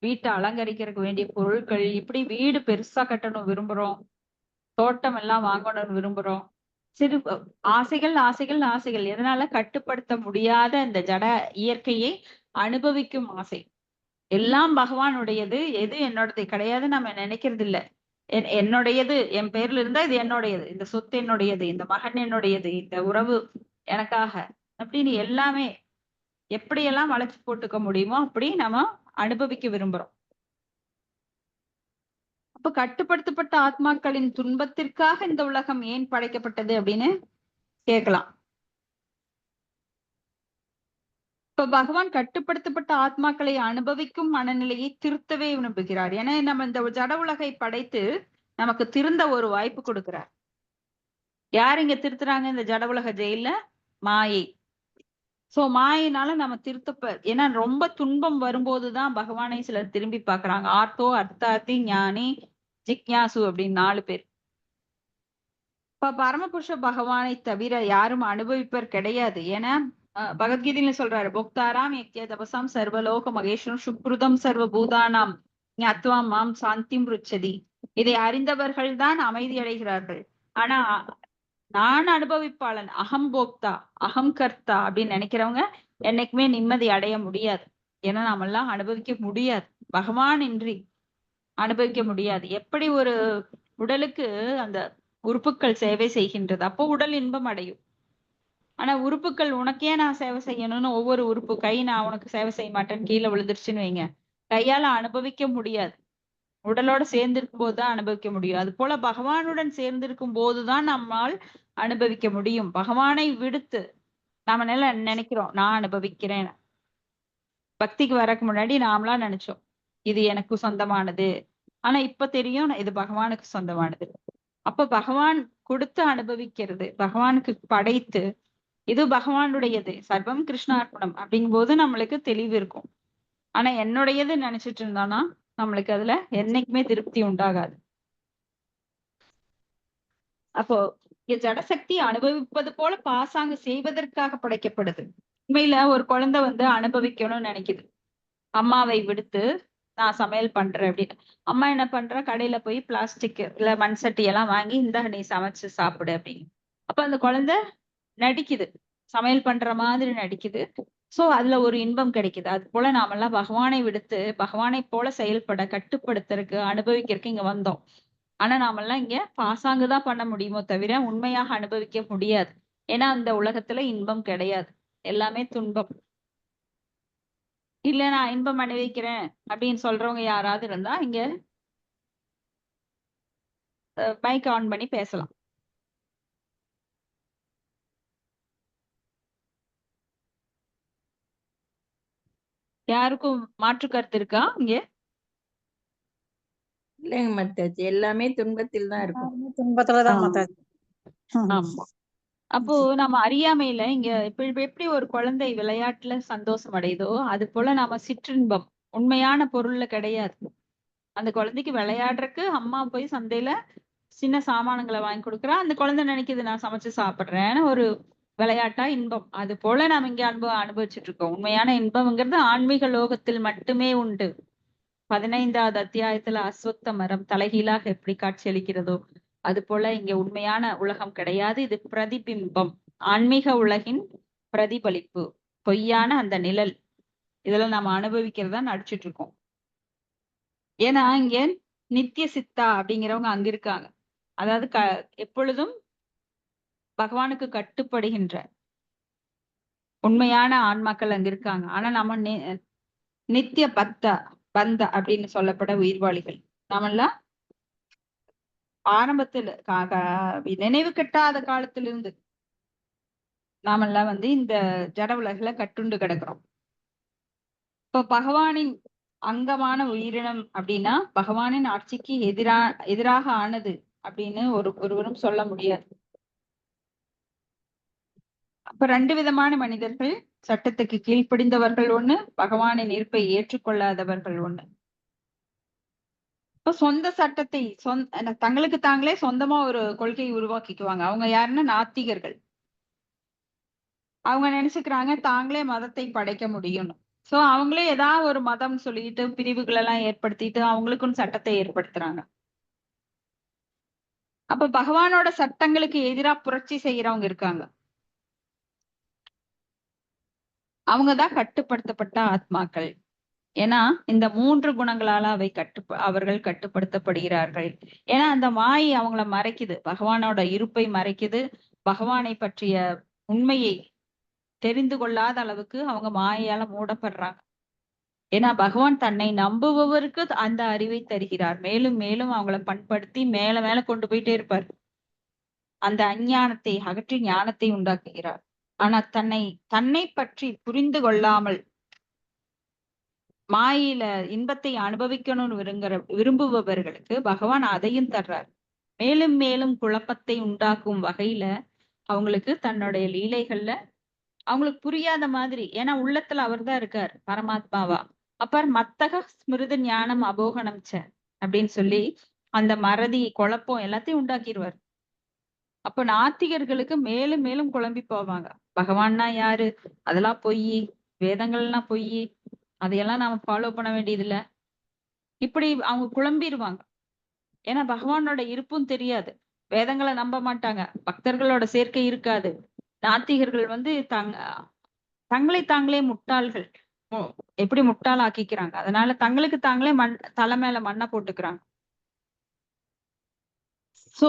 வீட்டை அலங்கரிக்கிறதுக்கு வேண்டிய பொருட்கள், இப்படி வீடு பெருசா கட்டணும் விரும்புறோம், தோட்டம் எல்லாம் வாங்கணும்னு விரும்புறோம். சிறு ஆசைகள் ஆசைகள் ஆசைகள், எதனால கட்டுப்படுத்த முடியாத இந்த ஜட இயற்கையை அனுபவிக்கும் ஆசை. எல்லாம் பகவானுடையது, எது என்னோடது கிடையாது நம்ம நினைக்கிறது இல்ல. என்னுடையது, என் பேர்ல இருந்தா இது என்னுடையது, இந்த சொத்து என்னுடையது, இந்த மகன் என்னுடையது, இந்த உறவு எனக்காக அப்படின்னு எல்லாமே எப்படியெல்லாம் வளைச்சு போட்டுக்க முடியுமோ அப்படி நம்ம அனுபவிக்க விரும்புறோம். அப்ப கட்டுப்படுத்தப்பட்ட ஆத்மாக்களின் துன்பத்திற்காக இந்த உலகம் ஏன் படைக்கப்பட்டது அப்படின்னு கேட்கலாம். இப்ப பகவான் கட்டுப்படுத்தப்பட்ட ஆத்மாக்களை அனுபவிக்கும் மனநிலையை திருத்தவே விரும்புகிறார். ஏன்னா நம்ம இந்த ஜட உலகை படைத்து நமக்கு திருந்த ஒரு வாய்ப்பு கொடுக்கிறார். யார் இங்க திருத்துறாங்க இந்த ஜட உலக ஜெயில? மாயை. சோ மாயினால நம்ம ஏன்னா ரொம்ப துன்பம் வரும்போதுதான் பகவானை சிலர் திரும்பி பாக்குறாங்க. ஆர்த்தோ, அர்த்தார்த்தி, ஞானி, ஜிக்யாசு அப்படின்னு 4 பேர். இப்ப பரமபுருஷ பகவானை தவிர யாரும் அனுபவிப்பர் கிடையாது. ஏன்னா பகவத்கீதையில சொல்றாரு, போக்தாராம் யக்ய தபசாம் சர்வலோக மகேஸ்வரம் சுக்ருதம் சர்வ பூதானாம் ஞாத்வா மாம் சாந்திம் ருச்சதி. இதை அறிந்தவர்கள் தான் அமைதி அடைகிறார்கள். ஆனா நான் அனுபவிப்பாளன், அகம் போக்தா, அகம் கர்த்தா அப்படின்னு நினைக்கிறவங்க என்னைக்குமே நிம்மதி அடைய முடியாது. ஏன்னா நாமெல்லாம் அனுபவிக்க முடியாது, பகவான் இன்றி அனுபவிக்க முடியாது. எப்படி ஒரு உடலுக்கு அந்த உறுப்புகள் சேவை செய்கின்றது, அப்போ உடல் இன்பம் அடையும். ஆனா உறுப்புகள் உனக்கே நான் சேவை செய்யணும்னு ஒவ்வொரு உறுப்பு, கை நான் உனக்கு சேவை செய்ய மாட்டேன்னு கீழே விழுந்துருச்சுன்னு வைங்க, கையால அனுபவிக்க முடியாது. உடலோட சேர்ந்திருக்கும் போதுதான் அனுபவிக்க முடியும். அது போல பகவானுடன் சேர்ந்திருக்கும் போதுதான் நம்மால் அனுபவிக்க முடியும். பகவானை விடுத்து நாம நினைக்கிறோம் நான் அனுபவிக்கிறேன். பக்திக்கு வரக்கு முன்னாடி நாமளா நினைச்சோம் இது எனக்கு சொந்தமானது. ஆனா இப்ப தெரியும் இது பகவானுக்கு சொந்தமானது. அப்ப பகவான் கொடுத்து அனுபவிக்கிறது, பகவானுக்கு படைத்து இது பகவானுடையது, சர்வம் கிருஷ்ணார்ப்பணம் அப்படிங்கும் போது நம்மளுக்கு தெளிவு இருக்கும். ஆனா என்னுடையது நினைச்சிட்டு இருந்தானா நம்மளுக்கு அதுல என்னைக்குமே திருப்தி உண்டாகாது. அப்போ ஜடசக்தி அனுபவிப்பது போல பாசாங்க செய்வதற்காக படைக்கப்படுது. உண்மையில ஒரு குழந்தை அனுபவிக்கணும்னு நினைக்குது. அம்மாவை விடுத்து நான் சமையல் பண்றேன் அப்படின்னு. அம்மா என்ன பண்ற, கடையில போய் பிளாஸ்டிக் இல்ல மண் சட்டி எல்லாம் வாங்கி இந்த நீ சமைச்சு சாப்பிடு அப்படின்னு. அப்ப அந்த குழந்தை நடிக்குது, சமையல் பண்ற மாதிரி நடிக்குது. சோ அதுல ஒரு இன்பம் கிடைக்குது. அது போல நாமெல்லாம் பகவானை விடுத்து பகவானை போல செயல்பட, கட்டுப்படுத்துறதுக்கு, அனுபவிக்கிறதுக்கு இங்க வந்தோம். ஆனா நாமெல்லாம் இங்க பாசாங்குதான் பண்ண முடியுமோ தவிர உண்மையாக அனுபவிக்க முடியாது. ஏன்னா அந்த உலகத்துல இன்பம் கிடையாது, எல்லாமே துன்பம். இல்ல நான் இன்பம் அனுபவிக்கிறேன் அப்படின்னு சொல்றவங்க யாராவது இருந்தா இங்க மைக் ஆன் பண்ணி பேசலாம். யாருக்கும் மாற்று கருத்து இருக்கா இங்க? இல்லைங்க மாதாஜி, எல்லாமே துன்பத்தில் தான் இருக்கும். துன்பத்துலதான் மாதாஜி. ஆமா. அப்போ நம்ம அறியாமையில இங்க எப்படி ஒரு குழந்தை விளையாட்டுல சந்தோஷம் அடையுதோ அது போல நாம சிற்றின்பம் உண்மையான பொருள்ல கிடையாது. அந்த குழந்தைக்கு விளையாடுறதுக்கு அம்மா போய் சந்தையில சின்ன சாமானங்களை வாங்கி கொடுக்குறா, அந்த குழந்தை நினைக்குது நான் சமைச்சு சாப்பிடுறேன்னு ஒரு விளையாட்டா இன்பம். அது போல நாம இங்க அனுபவிச்சுட்டு இருக்கோம். உண்மையான இன்பம்ங்கிறது ஆன்மீக லோகத்தில் மட்டுமே உண்டு. 15வது அத்தியாயத்துல அஸ்வத்த மரம் தலைகீழாக எப்படி காட்சியளிக்கிறதோ அது போல இங்க உண்மையான உலகம் கிடையாது. இது பிரதிபிம்பம், ஆன்மீக உலகின் பிரதிபலிப்பு, பொய்யான அந்த நிழல். இதுல நாம அனுபவிக்கிறதா நடிச்சிட்டு இருக்கோம். ஏன்னா இங்க நித்திய சித்தா அப்படிங்கிறவங்க அங்க இருக்காங்க. அதாவது எப்பொழுதும் பகவானுக்கு கட்டுப்படுகின்ற உண்மையான ஆன்மாக்கள் அங்க இருக்காங்க. ஆனா நம்ம நித்திய பந்த அப்படின்னு சொல்லப்பட உயிர்வாளிகள். நாமெல்லாம் ஆரம்பத்துல நினைவு கட்டாத காலத்திலிருந்து நாமெல்லாம் இந்த ஜட உலகில கட்டுண்டு கிடக்குறோம். இப்ப பகவானின் அங்கமான உயிரினம் அப்படின்னா பகவானின் ஆட்சிக்கு எதிராக ஆனது அப்படின்னு ஒருவரும் சொல்ல முடியாது. அப்ப 2 விதமான மனிதர்கள், சட்டத்துக்கு கீழ்ப்படிந்தவர்கள் ஒண்ணு, பகவானின் இருப்பை ஏற்றுக்கொள்ளாதவர்கள் ஒண்ணு. இப்ப சொந்த சட்டத்தை தங்களுக்கு தாங்களே சொந்தமா ஒரு கொள்கையை உருவாக்கிக்குவாங்க. அவங்க யாருன்னா நாத்திகர்கள். அவங்க நினைச்சுக்கிறாங்க தாங்களே மதத்தை படைக்க முடியும்னு. சோ அவங்களே ஏதாவது ஒரு மதம் சொல்லிட்டு பிரிவுகள் எல்லாம் ஏற்படுத்திட்டு அவங்களுக்குன்னு சட்டத்தை ஏற்படுத்துறாங்க. அப்ப பகவானோட சட்டங்களுக்கு எதிரா புரட்சி செய்யறவங்க இருக்காங்க. அவங்கதான் கட்டுப்படுத்தப்பட்ட ஆத்மாக்கள். ஏன்னா இந்த 3 குணங்களால அவர்கள் கட்டுப்படுத்தப்படுகிறார்கள். ஏன்னா அந்த மாயை அவங்கள மறைக்குது, பகவானோட இருப்பை மறைக்குது, பகவானை பற்றிய உண்மையை தெரிந்து கொள்ளாத அளவுக்கு அவங்க மாயையால மூடப்படுறாங்க. ஏன்னா பகவான் தன்னை நம்புபவருக்கு அந்த அறிவை தருகிறார். மேலும் மேலும் அவங்கள பண்படுத்தி மேல மேல கொண்டு போயிட்டே இருப்பார். அந்த அஞ்ஞானத்தை அகற்றி ஞானத்தை உண்டாக்குகிறார். ஆனா தன்னை பற்றி புரிந்து கொள்ளாமல் மாயில இன்பத்தை அனுபவிக்கணும்னு விரும்புபவர்களுக்கு பகவான் அதையும் தர்றார். மேலும் மேலும் குழப்பத்தை உண்டாக்கும் வகையில அவங்களுக்கு தன்னுடைய லீலைகள்ல அவங்களுக்கு புரியாத மாதிரி, ஏன்னா உள்ளத்துல அவர்தான் இருக்கார் பரமாத்மாவா. அப்புறம் மத்தக ஸ்மிருத ஞானம் அபோகனம் அப்படின்னு சொல்லி அந்த மறதி குழப்பம் எல்லாத்தையும் உண்டாக்கிடுவார். அப்ப நாத்திகர்களுக்கு மேலும் மேலும் குழம்பி போவாங்க. பகவான்னா யாரு, அதெல்லாம் பொய், வேதங்கள்லாம் பொய், அதையெல்லாம் நாம ஃபாலோ பண்ண வேண்டியது இல்ல, இப்படி அவங்க குழம்பிடுவாங்க. ஏன்னா பகவானோட இருப்பும் தெரியாது, வேதங்களை நம்ப மாட்டாங்க, பக்தர்களோட சேர்க்கை இருக்காது. நாத்திகர்கள் தங்களை தாங்களே முட்டாள்கள், எப்படி முட்டாள் ஆக்கிக்கிறாங்க. அதனால தங்களுக்கு தாங்களே தலை மேல மண்ணை போட்டுக்கிறாங்க. சோ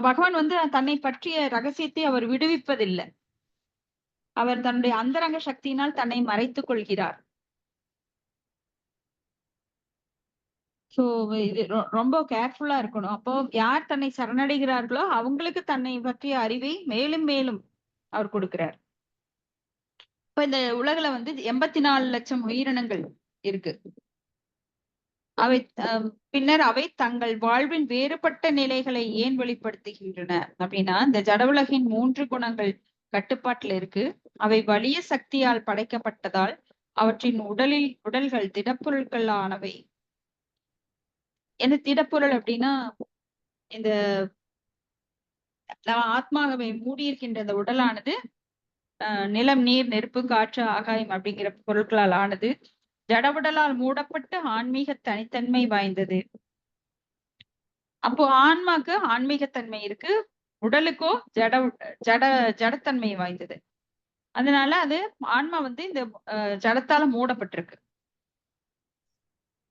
பகவான் தன்னை பற்றிய ரகசியத்தை அவர் விடுவிப்பதில்லை. அவர் தன்னுடைய அந்தரங்க சக்தியினால் தன்னை மறைத்துக் கொள்கிறார். சோ இது ரொம்ப கேர்ஃபுல்லா இருக்கணும். அப்போ யார் தன்னை சரணடைகிறார்களோ அவங்களுக்கு தன்னை பற்றிய அறிவை மேலும் மேலும் அவர் கொடுக்கிறார். இப்ப இந்த உலகுல 84 லட்சம் உயிரினங்கள் இருக்கு. அவை பின்னர் அவை தங்கள் வாழ்வின் வேறுபட்ட நிலைகளை ஏன் வெளிப்படுத்துகின்றன அப்படின்னா, இந்த ஜட உலகின் 3 குணங்கள் கட்டுப்பாட்டுல இருக்கு. அவை வலிய சக்தியால் படைக்கப்பட்டதால் அவற்றின் உடல்கள் திடப்பொருட்கள் ஆனவை. என்ன திடப்பொருள் அப்படின்னா, இந்த ஆத்மாவை மூடியிருக்கின்ற இந்த உடலானது நிலம், நீர், நெருப்பு, காற்று, ஆகாயம் அப்படிங்கிற பொருட்களால் ஆனது. ஜட உடலால் மூடப்பட்டு ஆன்மீக தனித்தன்மை வாய்ந்தது. அப்போ ஆன்மாக்கு ஆன்மீகத்தன்மை இருக்கு, உடலுக்கோ ஜடத்தன்மை வாய்ந்தது. அதனால அது ஆன்மா இந்த ஜடத்தால மூடப்பட்டிருக்கு.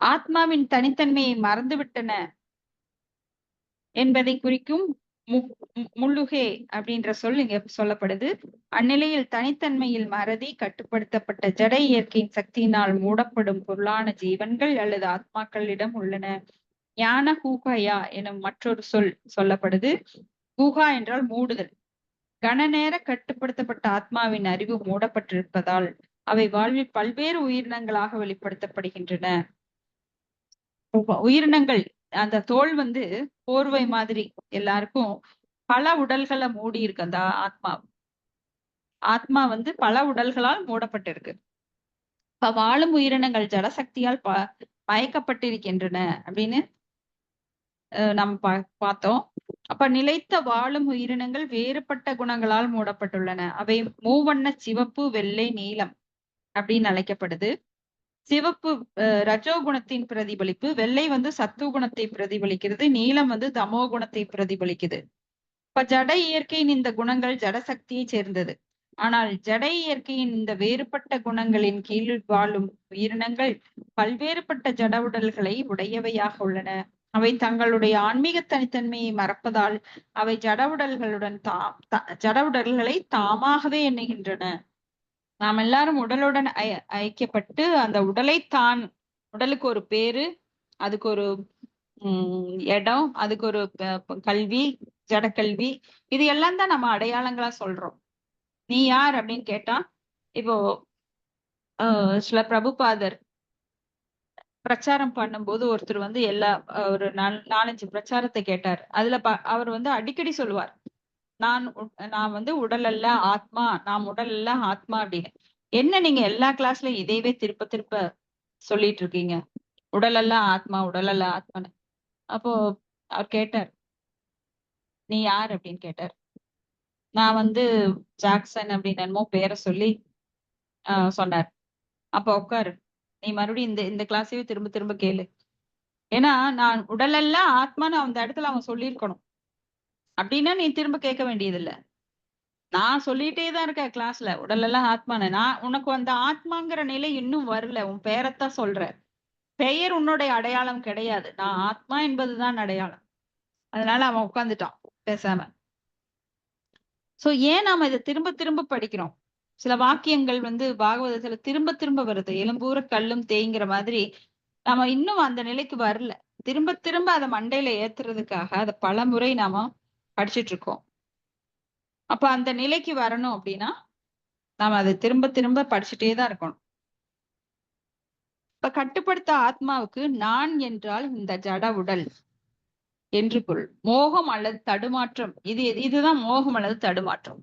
ஆத்மாவின் தனித்தன்மையை மறந்துவிட்டன என்பதை குறிக்கும் முள்ளுகே அப்படின்ற சொல் இங்க சொல்லப்படுது. அந்நிலையில் தனித்தன்மையில் மறதி கட்டுப்படுத்தப்பட்ட ஜட இயற்கையின் சக்தியினால் மூடப்படும் பொருளான ஜீவன்கள் அல்லது ஆத்மாக்களிடம் உள்ளன. ஞான ஹூகயா எனும் மற்றொரு சொல் சொல்லப்படுது. ஹூகா என்றால் மூடுதல். கணநேர கட்டுப்படுத்தப்பட்ட ஆத்மாவின் அறிவு மூடப்பட்டிருப்பதால் அவை வாழ்வில் பல்வேறு உயிரினங்களாக வெளிப்படுத்தப்படுகின்றன. உயிரினங்கள் அந்த தோல் போர்வை மாதிரி எல்லாருக்கும் பல உடல்களை மூடி இருக்கு. அந்த ஆத்மா பல உடல்களால் மூடப்பட்டிருக்கு. இப்ப வாழும் உயிரினங்கள் ஜடசக்தியால் மயக்கப்பட்டிருக்கின்றன அப்படின்னு நம்ம பார்த்தோம். அப்ப நிலைத்த வாழும் உயிரினங்கள் வேறுபட்ட குணங்களால் மூடப்பட்டுள்ளன. அவை மூவண்ண சிவப்பு, வெள்ளை, நீலம் அப்படின்னு அழைக்கப்படுது. சிவப்பு ரஜோ குணத்தின் பிரதிபலிப்பு, வெள்ளை சத்துவ குணத்தை பிரதிபலிக்கிறது, நீலம் தமோ குணத்தை பிரதிபலிக்குது. இப்ப ஜட இயற்கையின் இந்த குணங்கள் ஜடசக்தியை சேர்ந்தது. ஆனால் ஜட இயற்கையின் இந்த வேறுபட்ட குணங்களின் கீழ் வாழும் உயிரினங்கள் பல்வேறுபட்ட ஜட உடல்களை உடையவையாக உள்ளன. அவை தங்களுடைய ஆன்மீக தனித்தன்மையை மறப்பதால் அவை ஜட உடல்களை தாமாகவே எண்ணுகின்றன. நாம் எல்லாரும் உடலுடன் ஐக்கியப்பட்டு அந்த உடலுக்கு ஒரு பேரு, அதுக்கு ஒரு இடம், அதுக்கு ஒரு கல்வி, ஜடக்கல்வி, இது எல்லாம் தான் நம்ம அடையாளங்களா சொல்றோம். நீ யார் அப்படின்னு கேட்டா, இப்போ சில பிரபுபாதர் பிரச்சாரம் பண்ணும்போது ஒருத்தர் ஒரு 4-5 பிரச்சாரத்தை கேட்டார். அதுல அவர் அடிக்கடி சொல்லுவார், நான் உடல் அல்ல ஆத்மா, நாம் உடல் அல்ல ஆத்மா அப்படின்னு. என்ன நீங்க எல்லா கிளாஸ்லயும் இதையவே திருப்ப திருப்ப சொல்லிட்டு இருக்கீங்க, உடல் அல்ல ஆத்மா, உடல் அல்ல ஆத்மான்னு. அப்போ அவர் கேட்டார், நீ யார் அப்படின்னு கேட்டார். நான் ஜாக்சன் அப்படின்னு என்னமோ பேரை சொல்லி சொன்னார். அப்ப உட்காரு. நீ மறுபடியும் இந்த இந்த கிளாஸையே திரும்ப திரும்ப கேளு. ஏன்னா நான் உடலெல்லாம் ஆத்மான்னு அந்த இடத்துல அவன் சொல்லியிருக்கணும். அப்படின்னா நீ திரும்ப கேட்க வேண்டியதில்ல. நான் சொல்லிட்டே தான் இருக்கேன் கிளாஸ்ல, உடலெல்லாம் ஆத்மான்னு. நான் உனக்கு அந்த ஆத்மாங்கிற நிலை இன்னும் வரல. உன் பெயரைத்தான் சொல்றேன். பெயர் உன்னுடைய அடையாளம் கிடையாது. நான் ஆத்மா என்பதுதான் அடையாளம். அதனால அவன் உட்கார்ந்துட்டான் பேசாம. சோ ஏன் நாம இதை திரும்ப திரும்ப படிக்கிறோம்? சில வாக்கியங்கள் வந்து பாகவதத்துல திரும்ப திரும்ப வருது. எலும்பூர கல்லும் தேய்ங்கிற மாதிரி நாம இன்னும் அந்த நிலைக்கு வரல. திரும்ப திரும்ப அதை மண்டையில ஏத்துறதுக்காக அதை பல முறை நாம படிச்சுட்டு இருக்கோம். அப்ப அந்த நிலைக்கு வரணும் அப்படின்னா நாம அதை திரும்ப திரும்ப படிச்சுட்டே தான் இருக்கணும். இப்ப கட்டுப்படுத்த ஆத்மாவுக்கு நான் என்றால் இந்த ஜட உடல் என்று பொருள். மோகம் அல்லது தடுமாற்றம், இதுதான் மோகம் அல்லது தடுமாற்றம்.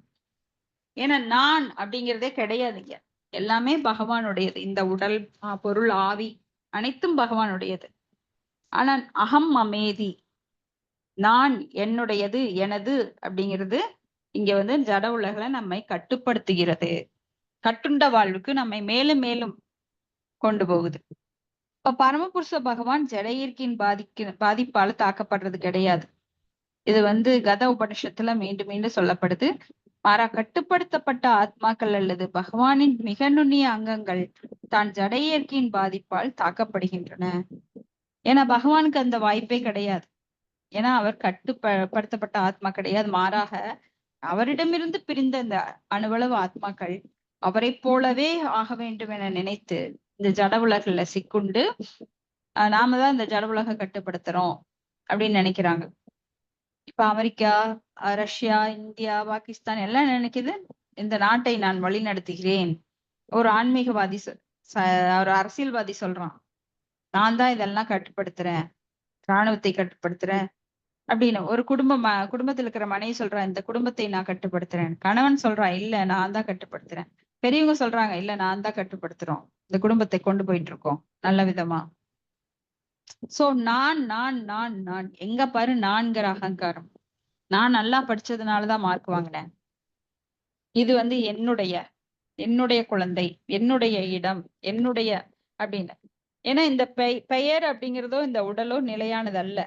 ஏன்னா நான் அப்படிங்கிறதே கிடையாதுங்க. எல்லாமே பகவானுடையது. இந்த உடல், பொருள், ஆவி அனைத்தும் பகவானுடையது. ஆனா அகம் மமேதி, நான் என்னுடையது, எனது அப்படிங்கிறது இங்க வந்து ஜட உலகில நம்மை கட்டுப்படுத்துகிறது. கட்டுண்ட வாழ்வுக்கு நம்மை மேலும் மேலும் கொண்டு போகுது. இப்ப பரமபுருஷ பகவான் ஜட இயற்கையின் பாதிப்பால தாக்கப்படுறது கிடையாது. இது வந்து கத உபனிஷத்துல மீண்டும் மீண்டும் சொல்லப்படுது. மாறா கட்டுப்படுத்தப்பட்ட ஆத்மாக்கள் அல்லது பகவானின் மிக நுண்ணிய அங்கங்கள் தான் ஜட இயற்கையின் பாதிப்பால் தாக்கப்படுகின்றன. ஏன்னா பகவானுக்கு அந்த வாய்ப்பே கிடையாது. ஏன்னா அவர் கட்டுப்படுத்தப்பட்ட ஆத்மா கிடையாது. மாறாக அவரிடமிருந்து பிரிந்த இந்த அணுவளவு ஆத்மாக்கள் அவரை போலவே ஆக வேண்டும் என நினைத்து இந்த ஜட உலகில சிக்குண்டு நாம தான் இந்த ஜட உலக கட்டுப்படுத்துறோம் அப்படின்னு நினைக்கிறாங்க. இப்ப அமெரிக்கா, ரஷ்யா, இந்தியா, பாகிஸ்தான் எல்லாம் நினைக்குது இந்த நாட்டை நான் வழி நடத்துகிறேன். ஒரு ஆன்மீகவாதி ஒரு அரசியல்வாதி சொல்றான், நான் தான் இதெல்லாம் கட்டுப்படுத்துறேன், ராணுவத்தை கட்டுப்படுத்துறேன் அப்படின்னு. ஒரு குடும்பத்துல இருக்கிற மனைவி சொல்றான், இந்த குடும்பத்தை நான் கட்டுப்படுத்துறேன். கணவன் சொல்றான், இல்ல நான் தான் கட்டுப்படுத்துறேன். பெரியவங்க சொல்றாங்க, இல்ல நான் தான் கட்டுப்படுத்துறோம், இந்த குடும்பத்தை கொண்டு போயிட்டு இருக்கோம் நல்ல விதமா. சோ நான் நான் நான் நான் எங்க பாரு நான்கிற அகங்காரம். நான் நல்லா படிச்சதுனாலதான் மார்க் வாங்கினேன். இது வந்து என்னுடைய குழந்தை, என்னுடைய இடம், என்னுடைய அப்படின்னு. ஏன்னா இந்த பெயர் அப்படிங்கிறதோ இந்த உடலோ நிலையானது அல்ல.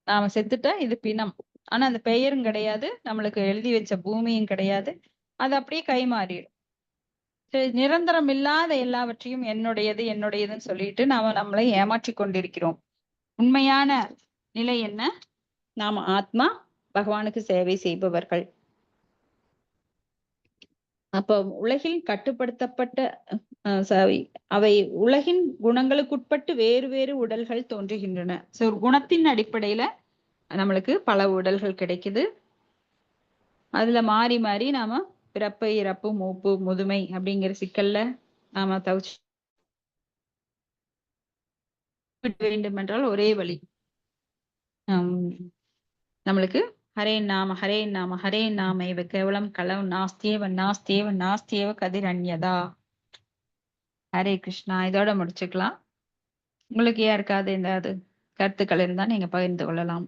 நாம செத்துட்டா இது பிணம். ஆனா அந்த பெயரும் கிடையாது, நம்மளுக்கு எழுதி வச்ச பூமியும் கிடையாது. அது அப்படியே கை மாறிடும். நிரந்தரம் இல்லாத எல்லாவற்றையும் என்னுடையதுன்னு சொல்லிட்டு நாம நம்மளை ஏமாற்றி கொண்டிருக்கிறோம். உண்மையான நிலை என்ன? நாம ஆத்மா, பகவானுக்கு சேவை செய்பவர்கள். அப்ப உலகில் கட்டுப்படுத்தப்பட்ட அவை உலகின் குணங்களுக்குட்பட்டு வேறு வேறு உடல்கள் தோன்றுகின்றன. சோ குணத்தின் அடிப்படையில நம்மளுக்கு பல உடல்கள் கிடைக்குது. அதுல மாறி மாறி நாம பிறப்பு, இறப்பு, மூப்பு, முதுமை அப்படிங்கிற சிக்கல்ல நாம தவிச்சு வேண்டும் என்றால் ஒரே வழி, நம்மளுக்கு ஹரே நாம ஹரே நாம ஹரே நாம இவ கேவலம் கலம் நாஸ்தியேவ நாஸ்தியேவ நாஸ்தியேவ கதிரண்யதா. ஹரே கிருஷ்ணா. இதோட முடிச்சுக்கலாம். உங்களுக்கு யாருக்காவது ஏதாவது கருத்துக்கள் இருந்தா நீங்க பகிர்ந்து கொள்ளலாம்.